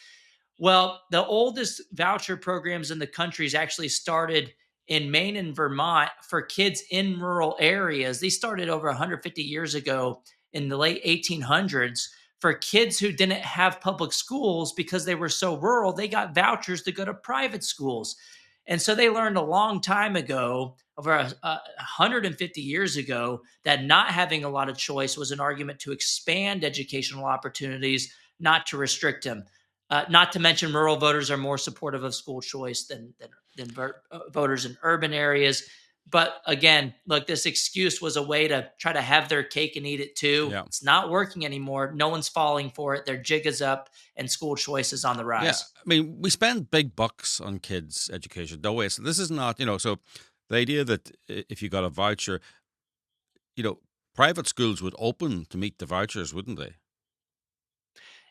Speaker 1: Well, the oldest voucher programs in the country is actually started in Maine and Vermont for kids in rural areas. These started over 150 years ago in the late 1800s for kids who didn't have public schools because they were so rural. They got vouchers to go to private schools. And so they learned a long time ago, over 150 years ago, that not having a lot of choice was an argument to expand educational opportunities, not to restrict them. Not to mention, rural voters are more supportive of school choice than voters in urban areas. But again, look, this excuse was a way to try to have their cake and eat it too.
Speaker 2: Yeah.
Speaker 1: It's not working anymore. No one's falling for it. Their jig is up, and school choice is on the rise.
Speaker 2: Yeah, I mean, we spend big bucks on kids' education, don't we? So this is not, so the idea that if you got a voucher, private schools would open to meet the vouchers, wouldn't they?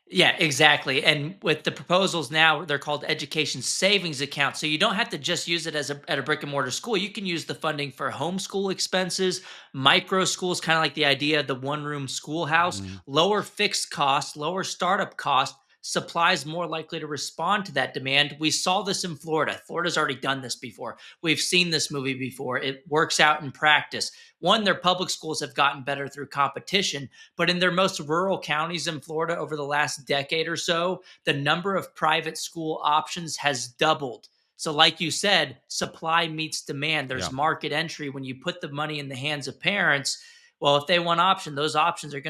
Speaker 1: Yeah, exactly. And with the proposals now, they're called education savings accounts. So you don't have to just use it at a brick and mortar school. You can use the funding for homeschool expenses, micro schools, kind of like the idea of the one room schoolhouse, lower fixed costs, lower startup costs, supplies more likely to respond to that demand. We saw this in Florida. Florida's already done this before. We've seen this movie before. It works out in practice. One, their public schools have gotten better through competition, but in their most rural counties in Florida over the last decade or so, the number of private school options has doubled. So like you said, supply meets demand. There's market entry when you put the money in the hands of parents. Well, if they want option, those options are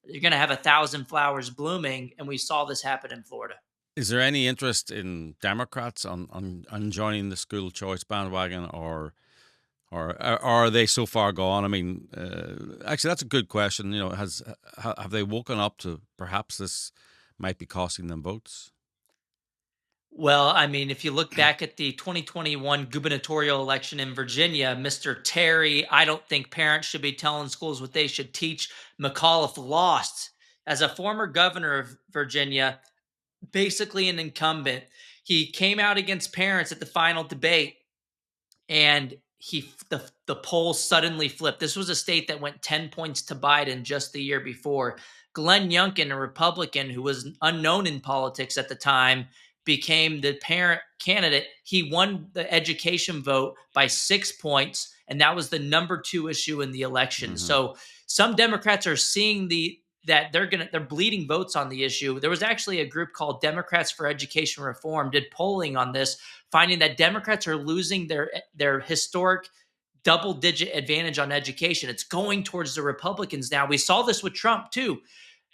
Speaker 1: you're going to have 1,000 flowers blooming. And we saw this happen in Florida.
Speaker 2: Is there any interest in Democrats on joining the school choice bandwagon, or are they so far gone? I mean, actually, that's a good question. Have they woken up to perhaps this might be costing them votes?
Speaker 1: Well, I mean, if you look back at the 2021 gubernatorial election in Virginia, Mr. Terry, I don't think parents should be telling schools what they should teach. McAuliffe lost. As a former governor of Virginia, basically an incumbent, he came out against parents at the final debate, and the polls suddenly flipped. This was a state that went 10 points to Biden just the year before. Glenn Youngkin, a Republican who was unknown in politics at the time, became the parent candidate. He won the education vote by 6 points, and that was the number 2 issue in the election. So some Democrats are seeing that they're bleeding votes on the issue. There was actually a group called Democrats for Education Reform did polling on this, finding that Democrats are losing their historic double-digit advantage on education. It's going towards the Republicans now. We saw this with Trump too.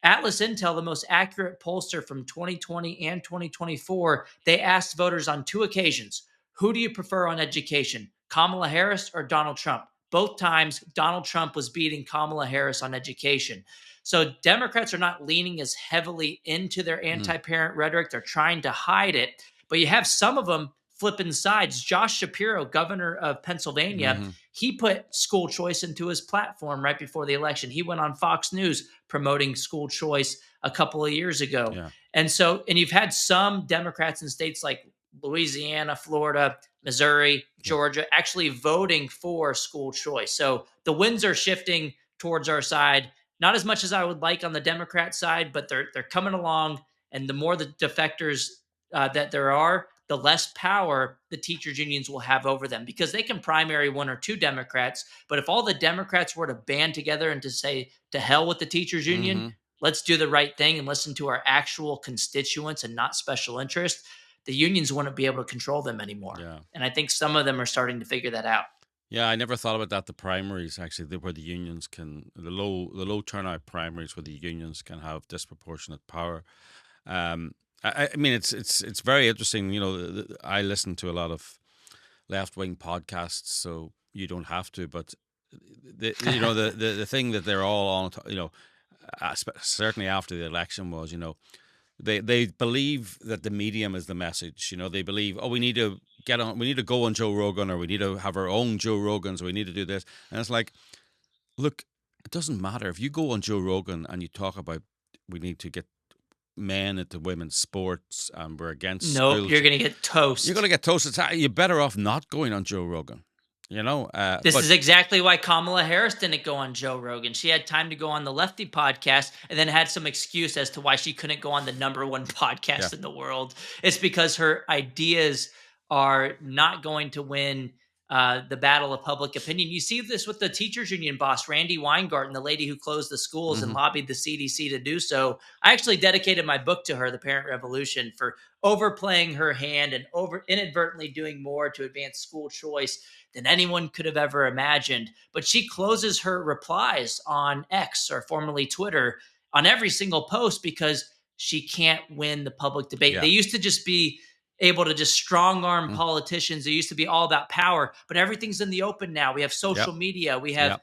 Speaker 1: Atlas Intel, the most accurate pollster from 2020 and 2024, they asked voters on 2 occasions, who do you prefer on education, Kamala Harris or Donald Trump? Both times, Donald Trump was beating Kamala Harris on education. So Democrats are not leaning as heavily into their anti-parent rhetoric. They're trying to hide it. But you have some of them flipping sides. Josh Shapiro, governor of Pennsylvania, he put school choice into his platform right before the election. He went on Fox News promoting school choice a couple of years ago. And you've had some Democrats in states like Louisiana, Florida, Missouri, Georgia, actually voting for school choice. So the winds are shifting towards our side. Not as much as I would like on the Democrat side, but they're coming along. And the more the defectors that there are, the less power the teachers unions will have over them, because they can primary one or two Democrats. But if all the Democrats were to band together and to say, to hell with the teachers union, let's do the right thing and listen to our actual constituents and not special interests, the unions wouldn't be able to control them anymore.
Speaker 2: Yeah.
Speaker 1: And I think some of them are starting to figure that out.
Speaker 2: Yeah, I never thought about that. The primaries, actually, where the unions can, the low turnout primaries, where the unions can have disproportionate power. I mean, it's very interesting. You know, I listen to a lot of left wing podcasts, so you don't have to. But the thing that they're all on, certainly after the election was, they believe that the medium is the message. They believe, we need to we need to go on Joe Rogan, or we need to have our own Joe Rogans, or we need to do this. And it's like, look, it doesn't matter if you go on Joe Rogan and you talk about we need to get men into women's sports and we're against schools.
Speaker 1: You're going to get toast.
Speaker 2: You're going to get toast. You're better off not going on Joe Rogan.
Speaker 1: This is exactly why Kamala Harris didn't go on Joe Rogan. She had time to go on the Lefty podcast and then had some excuse as to why she couldn't go on the #1 podcast in the world. It's because her ideas are not going to win the battle of public opinion. You see this with the teachers union boss, Randy Weingarten, the lady who closed the schools and lobbied the CDC to do so. I actually dedicated my book to her, The Parent Revolution, for overplaying her hand and inadvertently doing more to advance school choice than anyone could have ever imagined. But she closes her replies on X, or formerly Twitter, on every single post because she can't win the public debate. They used to just be able to just strong arm politicians. It used to be all about power, but everything's in the open now. We have social media, we have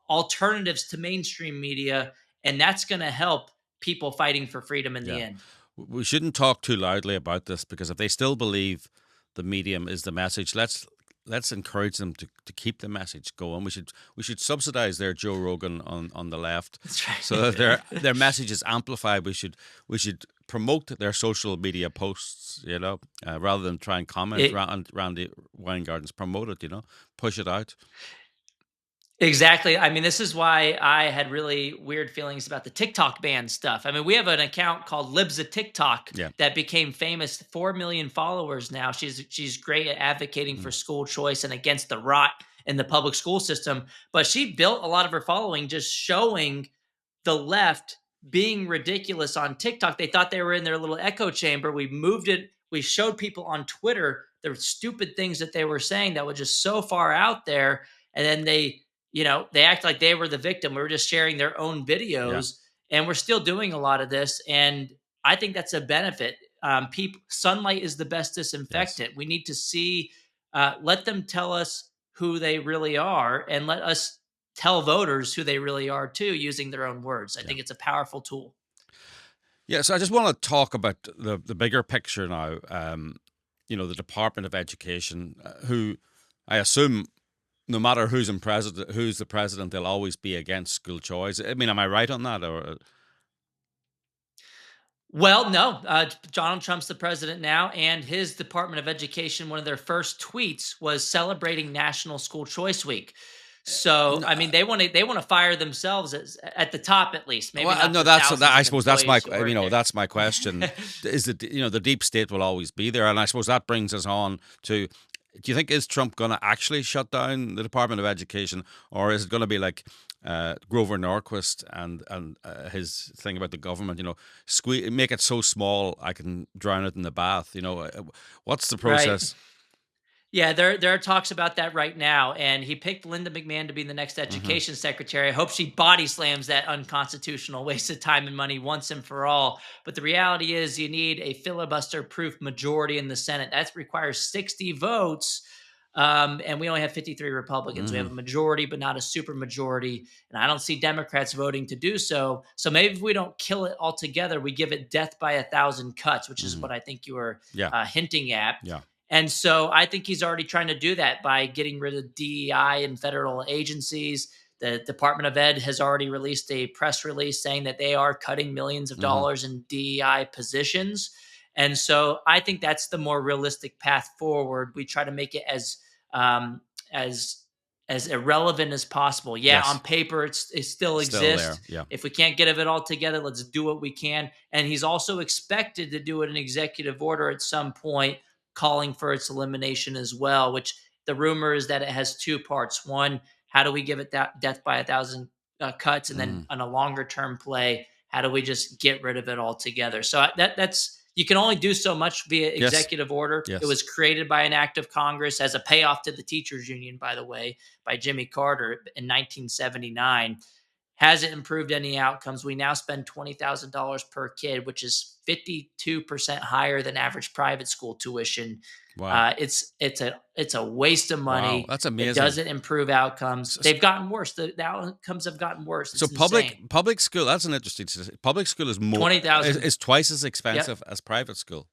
Speaker 1: alternatives to mainstream media, and that's going to help people fighting for freedom in the end.
Speaker 2: We shouldn't talk too loudly about this, because if they still believe the medium is the message, let's encourage them to keep the message going. We should subsidize their Joe Rogan on the left.
Speaker 1: That's right.
Speaker 2: So that their message is amplified. We should promote their social media posts, rather than try and comment around the Weingartens. Promote it, push it out.
Speaker 1: Exactly. I mean, this is why I had really weird feelings about the TikTok ban stuff. I mean, we have an account called Libs of TikTok that became famous, 4 million followers now. She's great at advocating for school choice and against the rot in the public school system. But she built a lot of her following just showing the left being ridiculous on TikTok. They thought they were in their little echo chamber. We moved it. We showed people on Twitter the stupid things that they were saying that were just so far out there. And then they act like they were the victim. We were just sharing their own videos, and we're still doing a lot of this. And I think that's a benefit. Sunlight is the best disinfectant. We need to see, let them tell us who they really are, and let us tell voters who they really are too, using their own words. I think it's a powerful tool.
Speaker 2: Yeah. So I just want to talk about the bigger picture now. The Department of Education, who I assume, no matter who's the president, they'll always be against school choice. I mean, am I right on that? Or
Speaker 1: well, no. Donald Trump's the president now, and his Department of Education, one of their first tweets was celebrating National School Choice Week. So, I mean, they want to fire themselves at the top, at least. Maybe not
Speaker 2: no. I suppose that's my question. Is that the deep state will always be there, and I suppose that brings us on to. Do you think, is Trump going to actually shut down the Department of Education, or is it going to be like Grover Norquist and his thing about the government? Make it so small I can drown it in the bath. What's the process?
Speaker 1: Right. Yeah, there are talks about that right now, and he picked Linda McMahon to be the next education secretary. I hope she body slams that unconstitutional waste of time and money once and for all. But the reality is you need a filibuster-proof majority in the Senate. That requires 60 votes, and we only have 53 Republicans. We have a majority, but not a super majority, and I don't see Democrats voting to do so. So maybe if we don't kill it altogether, we give it death by 1,000 cuts, which is what I think you were hinting at.
Speaker 2: Yeah.
Speaker 1: And so I think he's already trying to do that by getting rid of DEI and federal agencies. The Department of Ed has already released a press release saying that they are cutting millions of dollars in DEI positions. And so I think that's the more realistic path forward. We try to make it um, as as irrelevant as possible. Yeah, on
Speaker 2: Yes.
Speaker 1: paper it still
Speaker 2: Still
Speaker 1: exists.
Speaker 2: there. Yeah.
Speaker 1: If we can't get it all together, let's do what we can. And he's also expected to do an executive order at some point calling for its elimination as well, which the rumor is that it has two parts. One, how do we give it that death by 1,000 cuts? And then on a longer term play, how do we just get rid of it altogether? So that's you can only do so much via
Speaker 2: Yes.
Speaker 1: executive order.
Speaker 2: Yes.
Speaker 1: It was created by an act of Congress as a payoff to the teachers union, by the way, by Jimmy Carter in 1979. Has it improved any outcomes? We now spend $20,000 per kid, which is 52% higher than average private school tuition.
Speaker 2: Wow.
Speaker 1: It's a waste of money.
Speaker 2: Wow, that's
Speaker 1: It
Speaker 2: amazing.
Speaker 1: doesn't improve outcomes. They've gotten worse. The outcomes have gotten worse. It's
Speaker 2: So
Speaker 1: insane.
Speaker 2: public school, that's an interesting statistic. Public school is more
Speaker 1: 20,000.
Speaker 2: is twice as expensive as private school.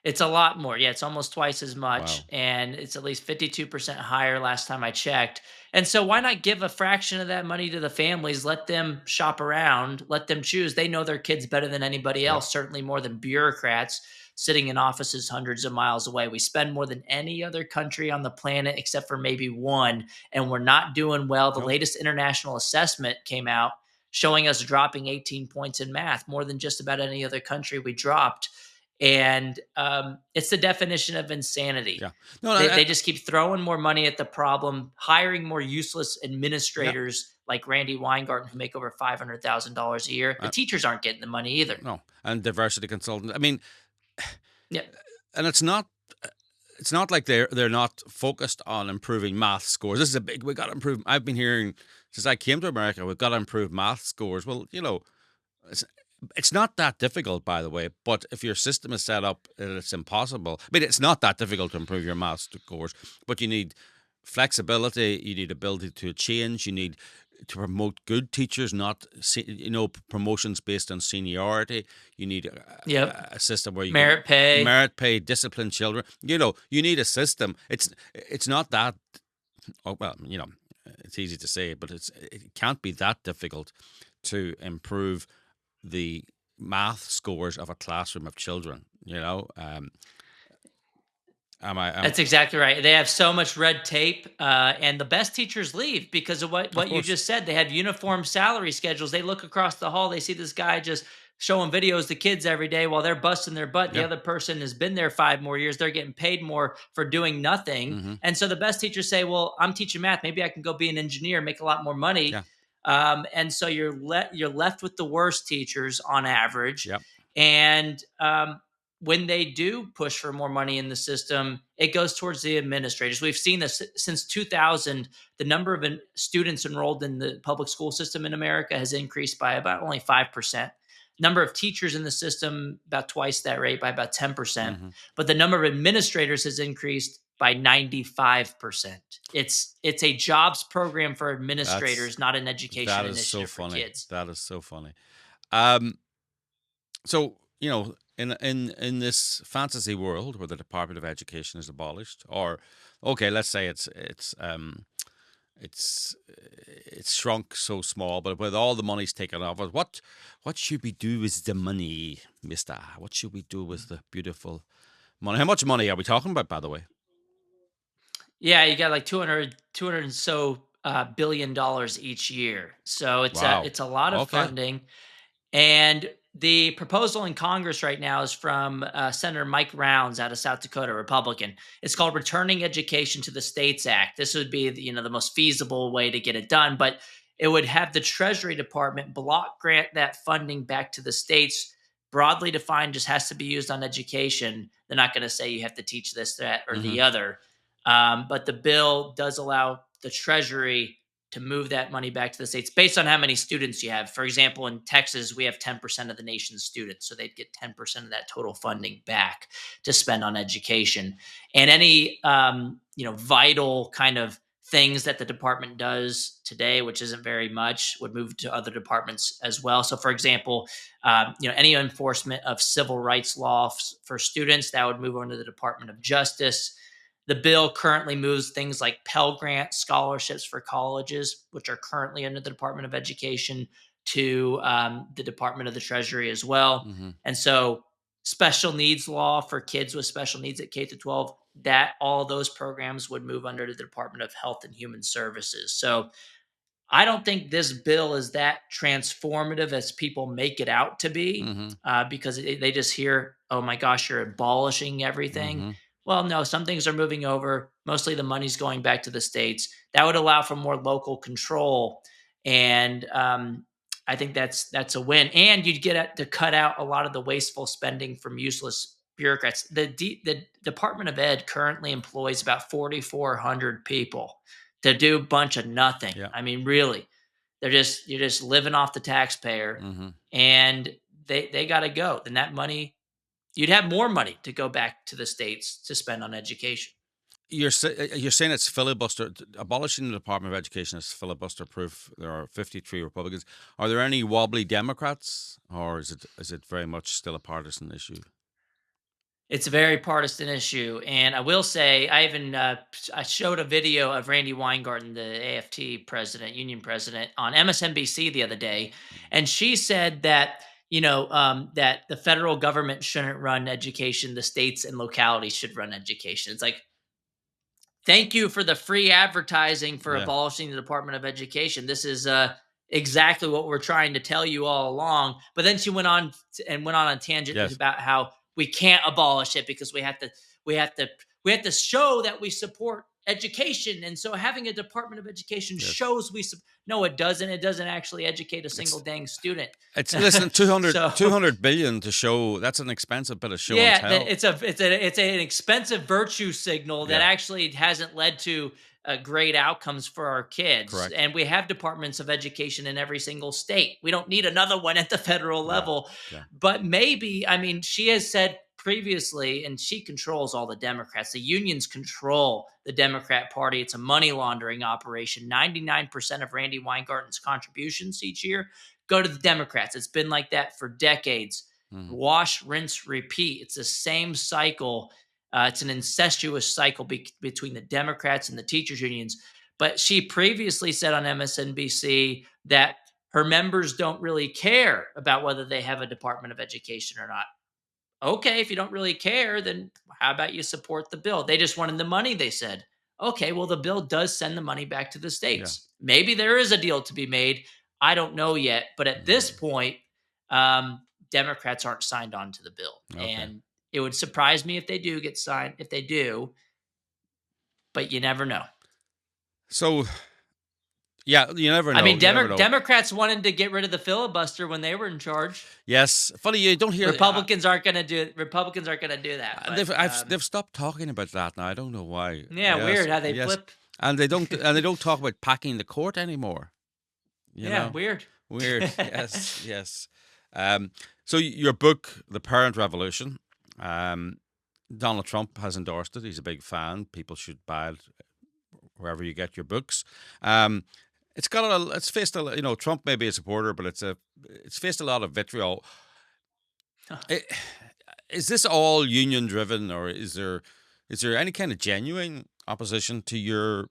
Speaker 1: It's a lot more. Yeah, it's almost twice as much.
Speaker 2: Wow.
Speaker 1: And it's at least 52% higher last time I checked. And so why not give a fraction of that money to the families? Let them shop around, let them choose. They know their kids better than anybody else, certainly more than bureaucrats sitting in offices hundreds of miles away. We spend more than any other country on the planet except for maybe one, and we're not doing well. The latest international assessment came out showing us dropping 18 points in math, more than just about any other country we dropped. And it's the definition of insanity.
Speaker 2: Yeah. No,
Speaker 1: They just keep throwing more money at the problem, hiring more useless administrators like Randy Weingarten, who make over $500,000 a year. The teachers aren't getting the money either.
Speaker 2: No, and diversity consultant. I mean,
Speaker 1: Yeah.
Speaker 2: and it's not like they're not focused on improving math scores. This is a big. We got to improve. I've been hearing since I came to America, we've got to improve math scores. Well, it's not that difficult, by the way, but if your system is set up that it's impossible, I mean, it's not that difficult to improve your math scores, but you need flexibility, you need ability to change, you need to promote good teachers, not, promotions based on seniority. You need a system where you
Speaker 1: merit pay,
Speaker 2: discipline children. You need a system. It's not that, it's easy to say, but it can't be that difficult to improve the math scores of a classroom of children.
Speaker 1: That's exactly right. They have so much red tape, and the best teachers leave because of what you just said. They have uniform salary schedules. They look across the hall. They see this guy just showing videos to kids every day while they're busting their butt. The other person has been there 5 more years. They're getting paid more for doing nothing. And so the best teachers say, well, I'm teaching math. Maybe I can go be an engineer, make a lot more money. And so you're left with the worst teachers on average. And when they do push for more money in the system, it goes towards the administrators. We've seen this since 2000. The number of students enrolled in the public school system in America has increased by about only 5%. Number of teachers in the system, about twice that rate, by about 10%. But the number of administrators has increased by 95%. It's a jobs program for administrators, not an education initiative for kids.
Speaker 2: That is so funny. So, in this fantasy world where the Department of Education is abolished, or let's say it's shrunk so small, but with all the money's taken off, what should we do with the money, Mister? What should we do with the beautiful money? How much money are we talking about, by the way?
Speaker 1: Yeah, you got like 200 and so $billion each year. So it's a lot of funding. And the proposal in Congress right now is from Senator Mike Rounds out of South Dakota, Republican. It's called Returning Education to the States Act. This would be the most feasible way to get it done, but it would have the Treasury Department block grant that funding back to the states. Broadly defined, just has to be used on education. They're not going to say you have to teach this, that, or the other. But the bill does allow the Treasury to move that money back to the states based on how many students you have. For example, in Texas, we have 10% of the nation's students, so they'd get 10% of that total funding back to spend on education. And any vital kind of things that the department does today, which isn't very much, would move to other departments as well. So, for example, any enforcement of civil rights laws for students, that would move on to the Department of Justice. The bill currently moves things like Pell Grant scholarships for colleges, which are currently under the Department of Education, to the Department of the Treasury as well. And so special needs law for kids with special needs at K through 12, that all those programs would move under the Department of Health and Human Services. So I don't think this bill is that transformative as people make it out to be, because they just hear, oh my gosh, you're abolishing everything. Well, no, some things are moving over. Mostly the money's going back to the states. That would allow for more local control. And I think that's a win. And you'd get to cut out a lot of the wasteful spending from useless bureaucrats. The Department of Ed currently employs about 4,400 people to do a bunch of nothing.
Speaker 2: Yeah.
Speaker 1: I mean, really, you're just living off the taxpayer, and they got to go. Then that money, you'd have more money to go back to the states to spend on education.
Speaker 2: You're saying it's filibuster. Abolishing the Department of Education is filibuster proof. There are 53 Republicans. Are there any wobbly Democrats, or is it very much still a partisan issue?
Speaker 1: It's a very partisan issue, and I will say I showed a video of Randy Weingarten, the AFT president, union president, on MSNBC the other day, and she said that that the federal government shouldn't run education, the states and localities should run education. It's like, thank you for the free advertising for abolishing the Department of Education. This is exactly what we're trying to tell you all along. But then she went on a tangent about how we can't abolish it because we have to show that we support education, and so having a Department of Education shows we no, it doesn't. It doesn't actually educate a single dang student.
Speaker 2: It's listen, 200 billion to show. That's an expensive bit of show and tell.
Speaker 1: It's an expensive virtue signal that actually hasn't led to great outcomes for our kids.
Speaker 2: Correct.
Speaker 1: And we have departments of education in every single state. We don't need another one at the federal level.
Speaker 2: Yeah.
Speaker 1: But maybe, I mean, she has said previously, and she controls all the Democrats. The unions control the Democrat Party. It's a money laundering operation. 99% of Randy Weingarten's contributions each year go to the Democrats. It's been like that for decades. Wash, rinse, repeat. It's the same cycle. It's an incestuous cycle between the Democrats and the teachers unions. But she previously said on MSNBC that her members don't really care about whether they have a Department of Education or not. Okay, if you don't really care, then how about you support the bill? They just wanted the money, they said. Okay, well, the bill does send the money back to the states. Yeah. Maybe there is a deal to be made. I don't know yet. But at this point, Democrats aren't signed on to the bill. Okay. And it would surprise me if they do get signed, if they do, but you never know.
Speaker 2: So, yeah, you never know.
Speaker 1: I mean, Democrats wanted to get rid of the filibuster when they were in charge.
Speaker 2: Yes. Funny, you don't hear...
Speaker 1: Republicans aren't going to do it. Republicans aren't going to do that. But,
Speaker 2: they've stopped talking about that now. I don't know why.
Speaker 1: Yeah, yes, weird how they flip.
Speaker 2: And they don't talk about packing the court anymore. You know?
Speaker 1: Weird.
Speaker 2: Weird. Yes, yes. So your book, The Parent Revolution, Donald Trump has endorsed it. He's a big fan. People should buy it wherever you get your books. It's faced a, Trump may be a supporter, but it's faced a lot of vitriol. Is this all union driven, or is there any kind of genuine opposition to your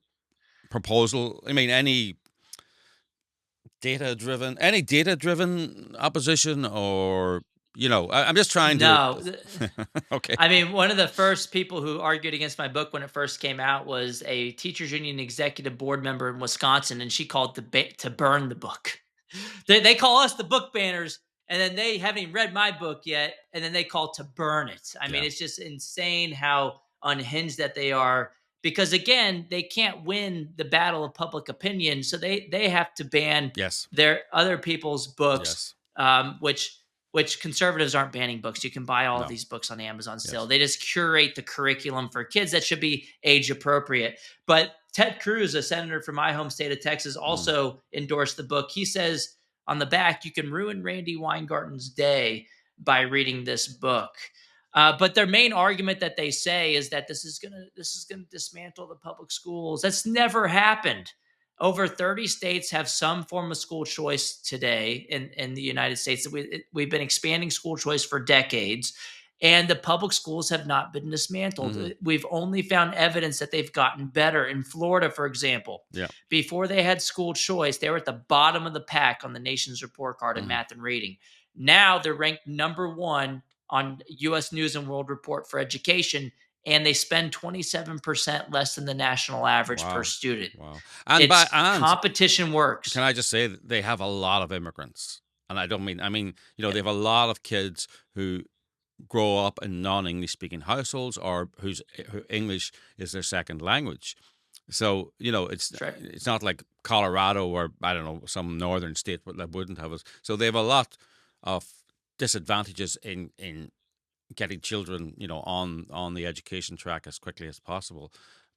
Speaker 2: proposal? I mean, any data driven opposition, or I'm just trying to.
Speaker 1: No.
Speaker 2: Okay.
Speaker 1: I mean, one of the first people who argued against my book when it first came out was a teachers union executive board member in Wisconsin, and she called to burn the book. They call us the book banners, and then they haven't even read my book yet, and then they call to burn it. I mean, it's just insane how unhinged that they are, because again, they can't win the battle of public opinion, so they have to ban their other people's books, which conservatives aren't banning books. You can buy all of these books on Amazon still. They just curate the curriculum for kids that should be age appropriate. But Ted Cruz, a senator from my home state of Texas, also endorsed the book. He says on the back, you can ruin Randy Weingarten's day by reading this book. But their main argument that they say is that this is gonna dismantle the public schools. That's never happened. Over 30 states have some form of school choice today in the United States. We've been expanding school choice for decades, and the public schools have not been dismantled. We've only found evidence that they've gotten better. In Florida, for example, before they had school choice, they were at the bottom of the pack on the nation's report card in math and reading. Now they're ranked number one on U.S. News and World Report for Education, and they spend 27% less than the national average per
Speaker 2: Wow.
Speaker 1: student.
Speaker 2: Wow.
Speaker 1: Competition works.
Speaker 2: Can I just say that they have a lot of immigrants? And I mean, they have a lot of kids who grow up in non-English speaking households or who English is their second language. So, it's not like Colorado or, I don't know, some northern state that wouldn't have us. So they have a lot of disadvantages in getting children, on the education track as quickly as possible.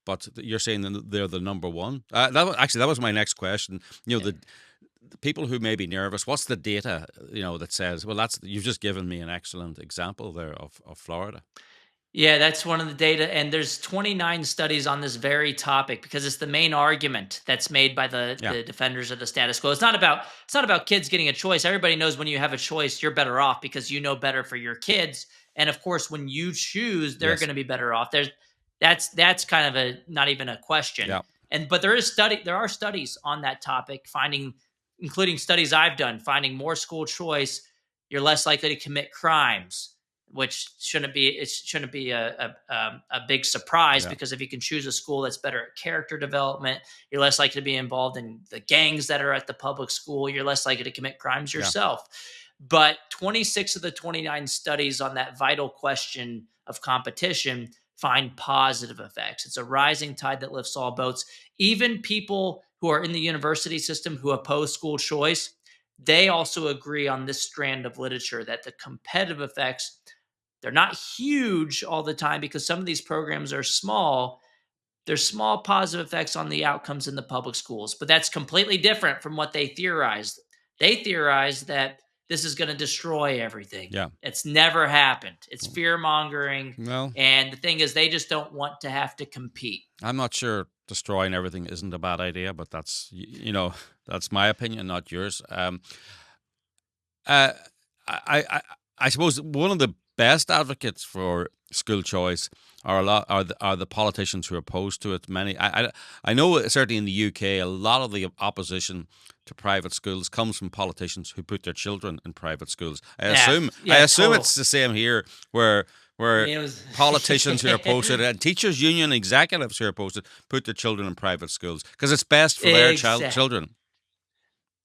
Speaker 2: But you're saying that they're the number one. That was my next question. The people who may be nervous. What's the data? That says, well, you've just given me an excellent example there of Florida.
Speaker 1: Yeah, that's one of the data, and there's 29 studies on this very topic because it's the main argument that's made by the defenders of the status quo. It's not about kids getting a choice. Everybody knows when you have a choice, you're better off because you know better for your kids. And of course, when you choose, they're going to be better off. That's kind of not even a question.
Speaker 2: Yeah.
Speaker 1: But there are studies on that topic, including studies I've done, finding more school choice, you're less likely to commit crimes, which shouldn't be a big surprise because if you can choose a school that's better at character development, you're less likely to be involved in the gangs that are at the public school. You're less likely to commit crimes yourself. But 26 of the 29 studies on that vital question of competition find positive effects. It's a rising tide that lifts all boats. Even people who are in the university system who oppose school choice, they also agree on this strand of literature that the competitive effects, they're not huge all the time because some of these programs are small. There's small positive effects on the outcomes in the public schools, but that's completely different from what they theorized. They theorized that this is going to destroy everything.
Speaker 2: Yeah.
Speaker 1: It's never happened. It's fear mongering.
Speaker 2: Well,
Speaker 1: and the thing is, they just don't want to have to compete.
Speaker 2: I'm not sure destroying everything isn't a bad idea, but that's, that's my opinion, not yours. I suppose one of the best advocates for school choice are the politicians who are opposed to it. Many, I know certainly in the UK, a lot of the opposition to private schools comes from politicians who put their children in private schools. I assume it's the same here, where politicians who are opposed to it and teachers' union executives who are opposed to it put their children in private schools because it's best for their children.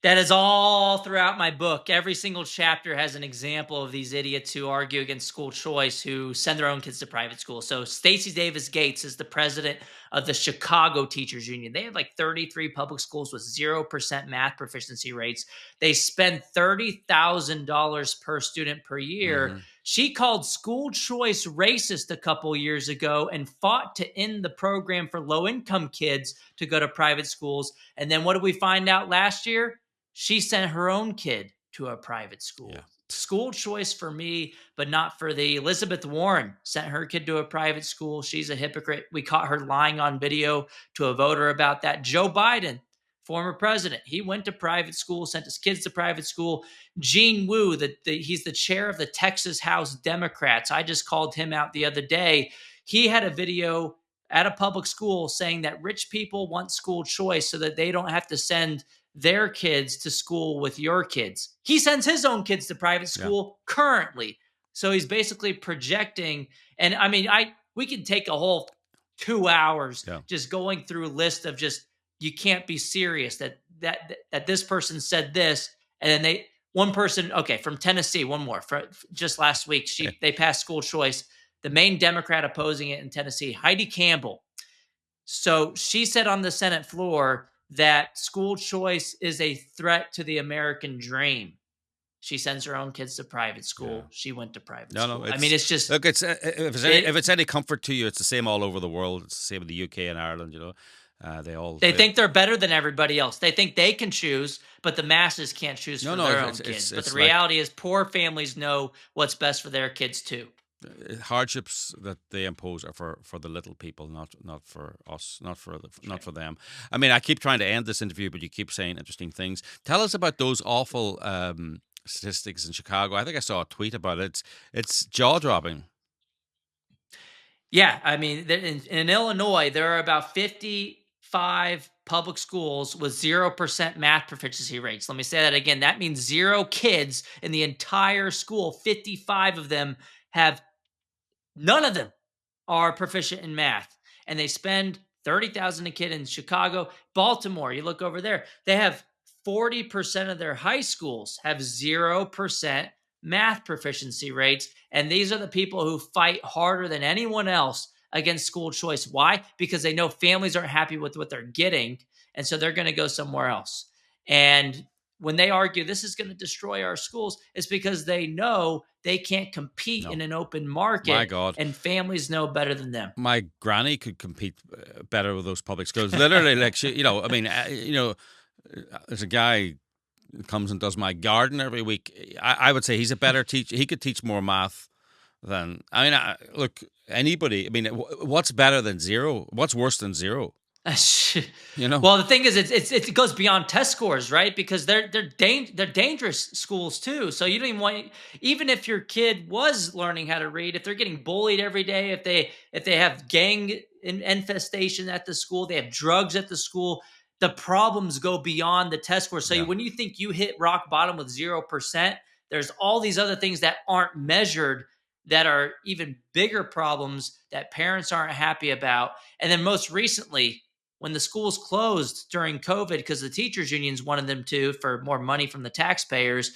Speaker 1: That is all throughout my book. Every single chapter has an example of these idiots who argue against school choice, who send their own kids to private school. So Stacey Davis Gates is the president of the Chicago Teachers Union. They have like 33 public schools with 0% math proficiency rates. They spend $30,000 per student per year. Mm-hmm. She called school choice racist a couple years ago and fought to end the program for low-income kids to go to private schools. And then what did we find out last year? She sent her own kid to a private school. Yeah. School choice for me, but not for the Elizabeth Warren sent her kid to a private school. She's a hypocrite. We caught her lying on video to a voter about that. Joe Biden, former president, he went to private school, sent his kids to private school. Gene Wu, he's the chair of the Texas House Democrats. I just called him out the other day. He had a video at a public school saying that rich people want school choice so that they don't have to send their kids to school with your kids. He sends his own kids to private school currently. So he's basically projecting. And I mean, we could take a whole 2 hours just going through a list of just, you can't be serious that this person said this. And then one person, from Tennessee, one more, just last week, they passed school choice. The main Democrat opposing it in Tennessee, Heidi Campbell. So she said on the Senate floor that school choice is a threat to the American dream. She sends her own kids to private school. Yeah. She went to private school. I mean, it's just...
Speaker 2: Look, if it's any comfort to you, it's the same all over the world. It's the same in the UK and Ireland, They
Speaker 1: think they're better than everybody else. They think they can choose, but the masses can't choose for their own kids. But the reality is poor families know what's best for their kids too.
Speaker 2: Hardships that they impose are for the little people, not for us, not for them. I mean, I keep trying to end this interview, but you keep saying interesting things. Tell us about those awful statistics in Chicago. I think I saw a tweet about it. It's jaw-dropping.
Speaker 1: Yeah, I mean, in Illinois, there are about 55 public schools with 0% math proficiency rates. Let me say that again. That means 0 kids in the entire school, 55 of them, none of them are proficient in math, and they spend $30,000 a kid in Chicago. Baltimore, you look over there, they have 40% of their high schools have 0% math proficiency rates, and these are the people who fight harder than anyone else against school choice. Why? Because they know families aren't happy with what they're getting, and so they're going to go somewhere else. And when they argue this is going to destroy our schools, it's because they know they can't compete in an open market.
Speaker 2: My God.
Speaker 1: And families know better than them.
Speaker 2: My granny could compete better with those public schools. Literally, like, there's a guy who comes and does my garden every week. I would say he's a better teacher. He could teach more math than, look, anybody. I mean, what's better than zero? What's worse than zero?
Speaker 1: Well, the thing is, it goes beyond test scores, right? Because they're dangerous schools too. So you don't even want, even if your kid was learning how to read, if they're getting bullied every day, if they have gang infestation at the school, they have drugs at the school, the problems go beyond the test scores. So when you think you hit rock bottom with 0%, there's all these other things that aren't measured that are even bigger problems that parents aren't happy about. And then most recently, when the schools closed during COVID because the teachers unions wanted them to for more money from the taxpayers,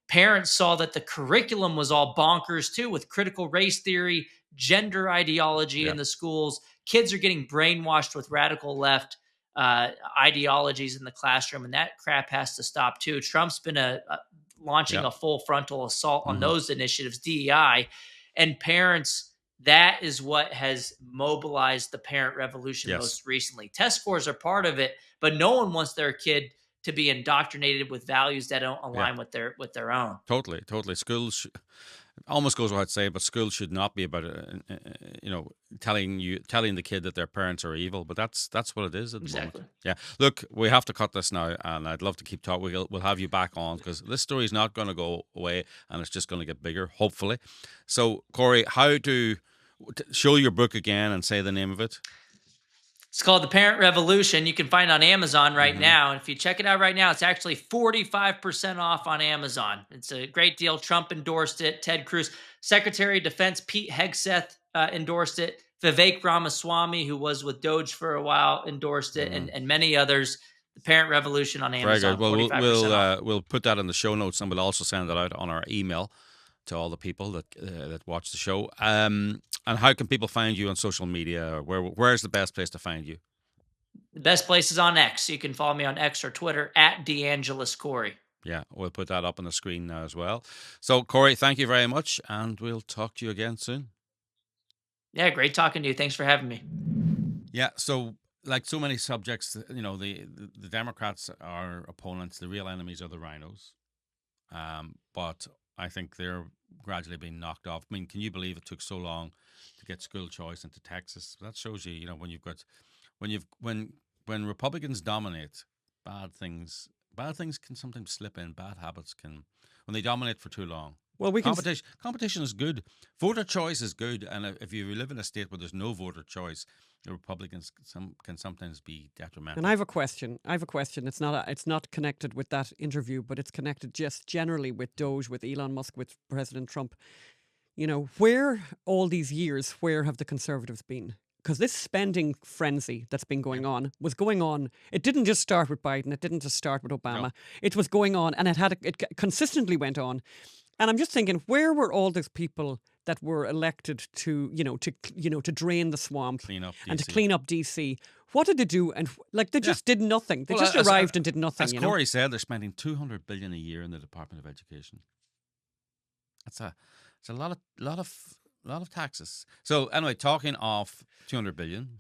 Speaker 1: parents saw that the curriculum was all bonkers too, with critical race theory, gender ideology in the schools. Kids are getting brainwashed with radical left ideologies in the classroom, and that crap has to stop too. Trump's been launching a full frontal assault on those initiatives, DEI, and parents. That is what has mobilized the parent revolution most recently. Test scores are part of it, but no one wants their kid to be indoctrinated with values that don't align with their own.
Speaker 2: Totally. Schools almost goes without saying, but schools should not be about telling the kid that their parents are evil. But that's what it is at the moment. Yeah. Look, we have to cut this now, and I'd love to keep talking. We'll have you back on because this story is not going to go away, and it's just going to get bigger, hopefully. So, Corey, how to show your book again and say the name of it?
Speaker 1: It's called The Parent Revolution. You can find it on Amazon right now. And if you check it out right now, it's actually 45% off on Amazon. It's a great deal. Trump endorsed it. Ted Cruz, Secretary of Defense Pete Hegseth endorsed it. Vivek Ramaswamy, who was with Doge for a while, endorsed it, and many others. The Parent Revolution on Amazon.
Speaker 2: Very good. Well, we'll put that in the show notes, and we'll also send it out on our email to all the people that watch the show. And how can people find you on social media? Where's the best place to find you?
Speaker 1: The best place is on X. You can follow me on X or Twitter at DeAngelis Corey.
Speaker 2: Yeah, we'll put that up on the screen now as well. So, Corey, thank you very much, and we'll talk to you again soon.
Speaker 1: Yeah, great talking to you. Thanks for having me.
Speaker 2: Yeah, so like so many subjects, the Democrats are opponents. The real enemies are the rhinos. But I think they're gradually being knocked off. I mean, can you believe it took so long to get school choice into Texas? That shows you, when Republicans dominate, bad things can sometimes slip in. Bad habits can, when they dominate for too long. Well, competition is good. Voter choice is good, and if you live in a state where there's no voter choice, the Republicans can sometimes be detrimental.
Speaker 3: And I have a question. It's not connected with that interview, but it's connected just generally with Doge, with Elon Musk, with President Trump. Where all these years, where have the Conservatives been? Because this spending frenzy that's been going on was going on. It didn't just start with Biden. It didn't just start with Obama. No. It was going on, and it consistently went on. And I'm just thinking, where were all those people that were elected to drain the swamp and to clean up DC? What did they do? And they just did nothing. They just arrived and did nothing.
Speaker 2: As Corey said, they're spending $200 billion a year in the Department of Education. It's a lot of taxes. So anyway, talking of $200 billion,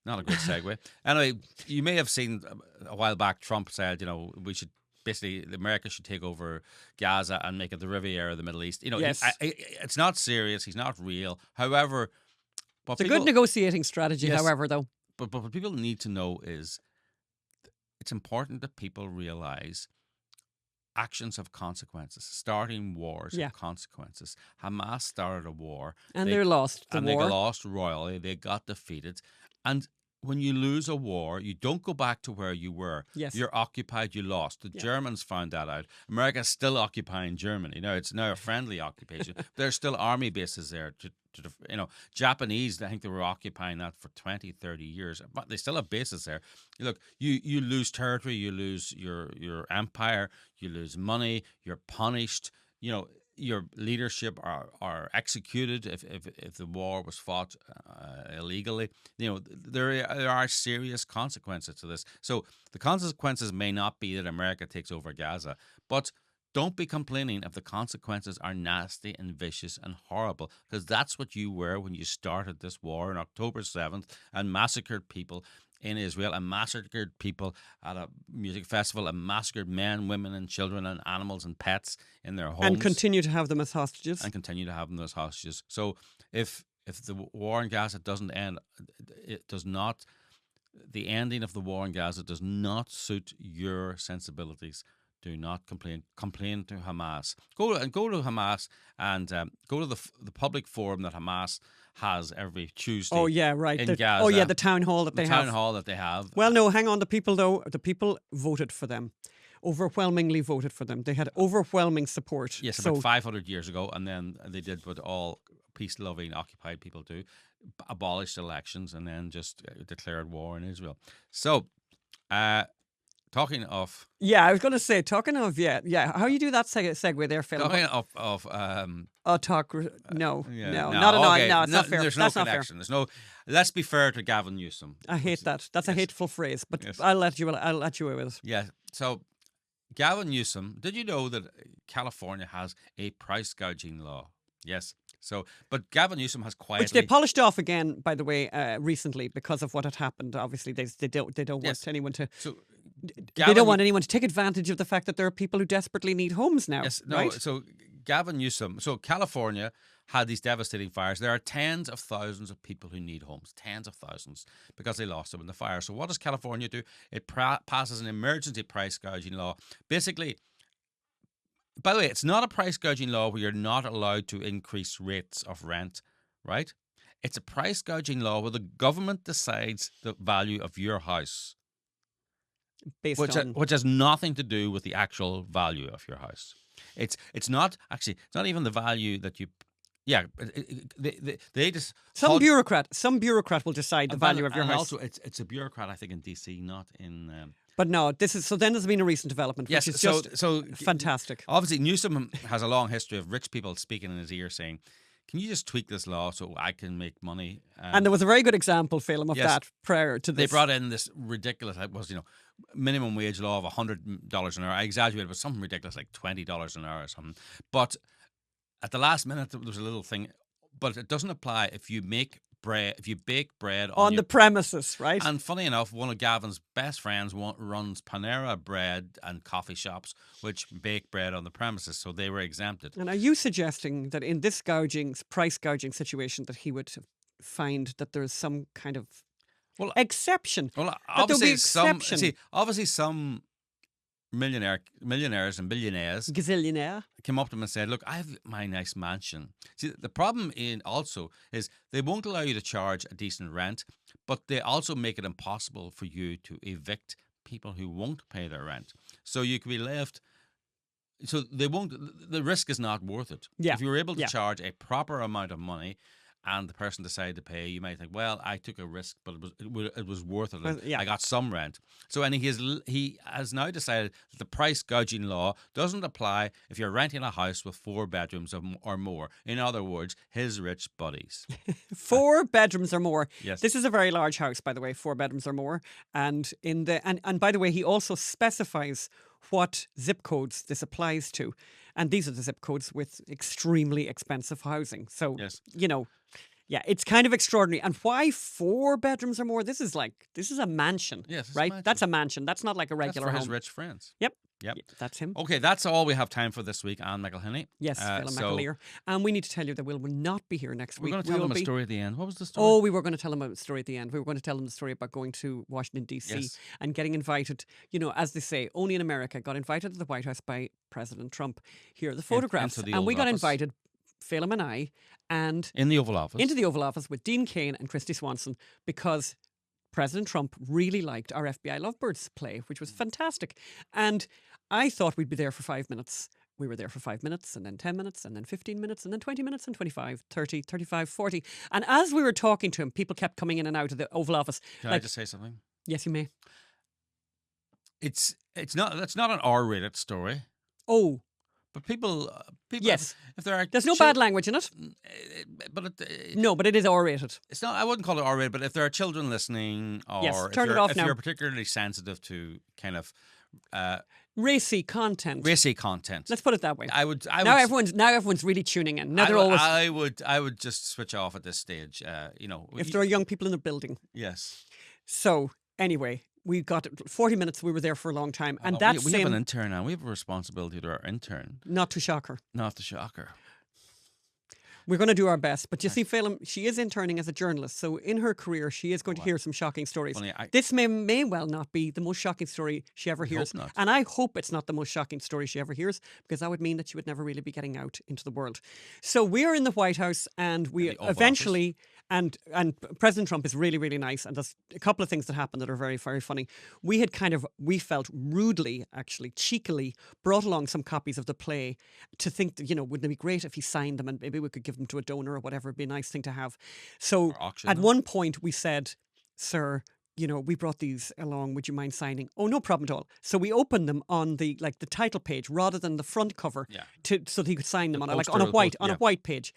Speaker 2: not a good segue. Anyway, you may have seen a while back Trump said, we should. Basically, America should take over Gaza and make it the Riviera of the Middle East.
Speaker 3: Yes.
Speaker 2: It's not serious. He's not real. However,
Speaker 3: it's a good negotiating strategy. Yes, however, though,
Speaker 2: but what people need to know is it's important that people realize actions have consequences. Starting wars have consequences. Hamas started a war,
Speaker 3: and they lost the war.
Speaker 2: They lost royally. They got defeated, and when you lose a war, you don't go back to where you were.
Speaker 3: Yes.
Speaker 2: You're occupied, you lost. The Germans found that out. America's still occupying Germany. It's now a friendly occupation. There's still army bases there. Japanese, I think they were occupying that for 20, 30 years. But they still have bases there. Look, you lose territory, you lose your empire, you lose money, you're punished. Your leadership are executed if the war was fought illegally. There are serious consequences to this. So the consequences may not be that America takes over Gaza, but don't be complaining if the consequences are nasty and vicious and horrible, because that's what you were when you started this war on October 7th and massacred people in Israel, and massacred people at a music festival, and massacred men, women, and children, and animals and pets in their homes.
Speaker 3: And continue to have them as hostages.
Speaker 2: So if the war in Gaza doesn't end, the ending of the war in Gaza does not suit your sensibilities. Do not complain. Complain to Hamas. Go to Hamas and go to the public forum that Hamas has every Tuesday.
Speaker 3: Oh yeah, right.
Speaker 2: In Gaza.
Speaker 3: Oh yeah, the town hall that they have.
Speaker 2: The town hall that they have.
Speaker 3: Well, no, hang on. The people voted for them. Overwhelmingly voted for them. They had overwhelming support.
Speaker 2: Yes, about 500 years ago, and then they did what all peace-loving occupied people do: abolished elections and then just declared war in Israel. So. Talking of...
Speaker 3: Yeah, I was going to say, yeah. How you do that segue there, Phil?
Speaker 2: Talking of...
Speaker 3: No,
Speaker 2: no,
Speaker 3: it's not fair.
Speaker 2: There's no connection. There's no... Let's be fair to Gavin Newsom.
Speaker 3: I hate that. That's a hateful phrase, but yes. I'll let you away with it.
Speaker 2: Yeah, so Gavin Newsom, did you know that California has a price gouging law? Yes. So, but Gavin Newsom has quietly...
Speaker 3: Which they polished off again, by the way, recently because of what had happened. Obviously, they don't want anyone to...
Speaker 2: So,
Speaker 3: they don't want anyone to take advantage of the fact that there are people who desperately need homes now.
Speaker 2: Yes, no.
Speaker 3: Right?
Speaker 2: So Gavin Newsom. So California had these devastating fires. There are tens of thousands of people who need homes, tens of thousands, because they lost them in the fire. So what does California do? It passes an emergency price gouging law. Basically, by the way, it's not a price gouging law where you're not allowed to increase rates of rent, right? It's a price gouging law where the government decides the value of your house. Which has nothing to do with the actual value of your house. It's not even the value that you. Yeah, they just
Speaker 3: some bureaucrat will decide the value of your house.
Speaker 2: Also, it's a bureaucrat, I think, in DC, not in.
Speaker 3: But no, then there's been a recent development, which is just fantastic.
Speaker 2: Obviously, Newsom has a long history of rich people speaking in his ear saying, "Can you just tweak this law so I can make money?"
Speaker 3: And there was a very good example, Phelim, of that prior to this.
Speaker 2: They brought in this ridiculous, minimum wage law of $100 an hour. I exaggerated, but something ridiculous like $20 an hour or something. But at the last minute, there was a little thing. But it doesn't apply if you make bread, if you bake bread
Speaker 3: on the premises, right?
Speaker 2: And funny enough, one of Gavin's best friends runs Panera Bread and coffee shops, which bake bread on the premises, so they were exempted.
Speaker 3: And are you suggesting that in this price gouging situation, that he would find that there is some kind of exception?
Speaker 2: Well, obviously some millionaires and billionaires
Speaker 3: gazillionaire
Speaker 2: came up to him and said, "Look, I have my nice mansion." See, the problem also is they won't allow you to charge a decent rent, but they also make it impossible for you to evict people who won't pay their rent. So you could be left. So they won't. The risk is not worth it.
Speaker 3: Yeah.
Speaker 2: If you were able to charge a proper amount of money, and the person decided to pay, you might think, well, I took a risk, but it was worth it. I got some rent. So, and he has now decided that the price gouging law doesn't apply if you're renting a house with 4 bedrooms or more. In other words, his rich buddies.
Speaker 3: 4 bedrooms or more.
Speaker 2: Yes.
Speaker 3: This is a very large house, by the way, 4 bedrooms or more. And and by the way, he also specifies what zip codes this applies to. And these are the zip codes with extremely expensive housing. So, yeah, it's kind of extraordinary. And why 4 bedrooms or more? This is a mansion,
Speaker 2: yes,
Speaker 3: right? That's a mansion. That's not like a regular home.
Speaker 2: That's for his rich friends.
Speaker 3: Yep.
Speaker 2: Yep.
Speaker 3: Yeah, that's him.
Speaker 2: Okay, that's all we have time for this week. Anne McElhinney.
Speaker 3: Yes, Phelim McAleer. And we need to tell you that Will not be here next week.
Speaker 2: We're going to tell them a story at the end. What was the story?
Speaker 3: Oh, we were going to tell them a story at the end. We were going to tell them the story about going to Washington, D.C. and getting invited, as they say, only in America, got invited to the White House by President Trump. Here are the photographs.
Speaker 2: And
Speaker 3: we got invited, Phelim and I, and
Speaker 2: in the Oval Office.
Speaker 3: Into the Oval Office with Dean Cain and Christy Swanson, because President Trump really liked our FBI Lovebirds play, which was fantastic. And I thought we'd be there for 5 minutes. We were there for 5 minutes, and then 10 minutes, and then 15 minutes, and then 20 minutes, and 25, 30, 35, 40. And as we were talking to him, people kept coming in and out of the Oval Office.
Speaker 2: Can I just say something?
Speaker 3: Yes, you may.
Speaker 2: That's not an R-rated story.
Speaker 3: Oh.
Speaker 2: But people
Speaker 3: yes.
Speaker 2: if there are
Speaker 3: there's no bad language in it.
Speaker 2: But
Speaker 3: no, but it is R-rated.
Speaker 2: It's not. I wouldn't call it R-rated. But if there are children listening, or
Speaker 3: yes,
Speaker 2: if
Speaker 3: turn it off
Speaker 2: if
Speaker 3: now.
Speaker 2: you're particularly sensitive to kind of
Speaker 3: racy content. Let's put it that way.
Speaker 2: Now
Speaker 3: everyone's really tuning in. Now they're always.
Speaker 2: I would just switch off at this stage.
Speaker 3: If there are young people in the building.
Speaker 2: Yes.
Speaker 3: So anyway. We got 40 minutes. We were there for a long time. And that's
Speaker 2: we have an intern now. We have a responsibility to our intern.
Speaker 3: Not to shock her.
Speaker 2: Not to shock her.
Speaker 3: We're going to do our best. But you see, Phelim, she is interning as a journalist. So in her career, she is going to hear some shocking stories. This may well not be the most shocking story she ever hears.
Speaker 2: Hope not.
Speaker 3: And I hope it's not the most shocking story she ever hears, because that would mean that she would never really be getting out into the world. So we are in the White House, and we eventually... And President Trump is really, really nice. And there's a couple of things that happened that are very, very funny. We felt rudely, actually, cheekily, brought along some copies of the play to think that, wouldn't it be great if he signed them and maybe we could give them to a donor or whatever. It'd be a nice thing to have. So at one point we said, sir, we brought these along. Would you mind signing? Oh, no problem at all. So we opened them on the title page rather than the front cover, so that he could sign them on a white page.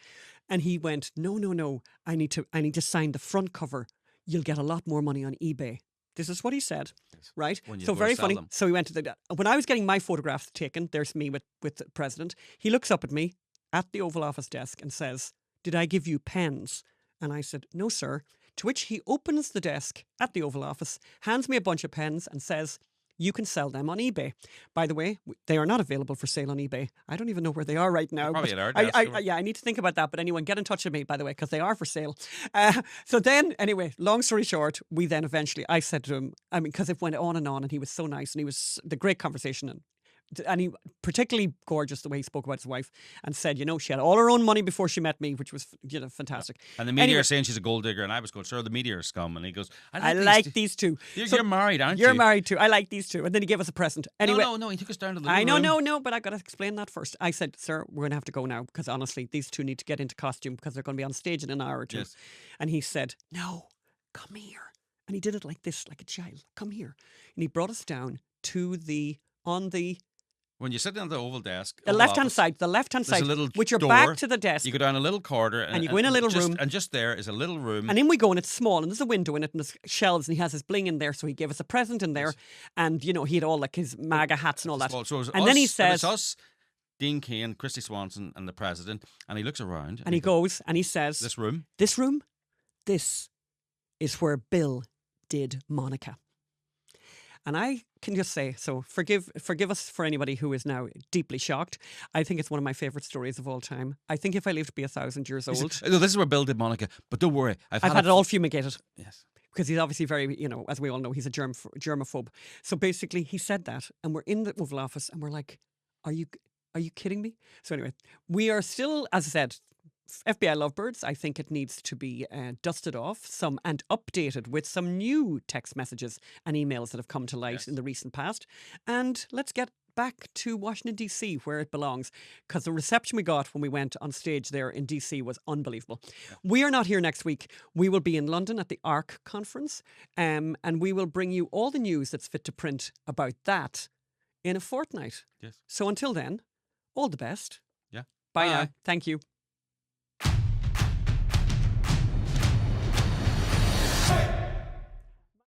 Speaker 3: And he went, no. I need to sign the front cover. You'll get a lot more money on eBay. This is what he said, right? So very funny. So he went to when I was getting my photographs taken, there's me with the president. He looks up at me at the Oval Office desk and says, "Did I give you pens?" And I said, "No, sir." To which he opens the desk at the Oval Office, hands me a bunch of pens and says, "You can sell them on eBay." By the way, they are not available for sale on eBay. I don't even know where they are right now.
Speaker 2: Probably at our desk.
Speaker 3: I need to think about that. But anyone, get in touch with me, by the way, because they are for sale. So then, anyway, long story short, we then eventually, I said to him, because it went on, and he was so nice, and he was the great conversation, and he particularly gorgeous the way he spoke about his wife, and said, she had all her own money before she met me, which was fantastic.
Speaker 2: And the media are saying she's a gold digger, and I was going, sir, the media are scum. And he goes,
Speaker 3: I like these two.
Speaker 2: You're married, aren't you?
Speaker 3: You're married too. I like these two. And then he gave us a present. Anyway,
Speaker 2: no, he took us down to the
Speaker 3: I know,
Speaker 2: room.
Speaker 3: no, but I got to explain that first. I said, sir, we're going to have to go now, because honestly, these two need to get into costume because they're going to be on stage in an hour or two.
Speaker 2: Yes.
Speaker 3: And he said, no, come here. And he did it like this, like a child. Come here. And he brought us down to
Speaker 2: when you sit down at the Oval desk,
Speaker 3: the left-hand side, with your back to the desk.
Speaker 2: You go down a little corridor.
Speaker 3: And you go in a little room.
Speaker 2: And just there is a little room.
Speaker 3: And in we go, and it's small, and there's a window in it, and there's shelves, and he has his bling in there, so he gave us a present in there. Yes. And, he had all his MAGA hats and all that. Then he says...
Speaker 2: It's us, Dean Kane, Christy Swanson, and the president, and he looks around.
Speaker 3: And he goes, and he says...
Speaker 2: This room?
Speaker 3: This is where Bill did Monica. And I can just say, so forgive us for anybody who is now deeply shocked. I think it's one of my favourite stories of all time. I think if I live to be 1,000 years old...
Speaker 2: No, this is where Bill did Monica, but don't worry. I've
Speaker 3: had it all fumigated.
Speaker 2: Yes.
Speaker 3: Because he's obviously very, as we all know, he's a germaphobe. So basically, he said that, and we're in the Oval Office, and we're like, are you kidding me? So anyway, we are still, as I said... FBI Lovebirds, I think it needs to be dusted off and updated with some new text messages and emails that have come to light in the recent past. And let's get back to Washington, D.C., where it belongs, because the reception we got when we went on stage there in D.C. was unbelievable. Yeah. We are not here next week. We will be in London at the ARC conference, and we will bring you all the news that's fit to print about that in a fortnight.
Speaker 2: Yes.
Speaker 3: So until then, all the best.
Speaker 2: Yeah.
Speaker 3: Bye now. Thank you.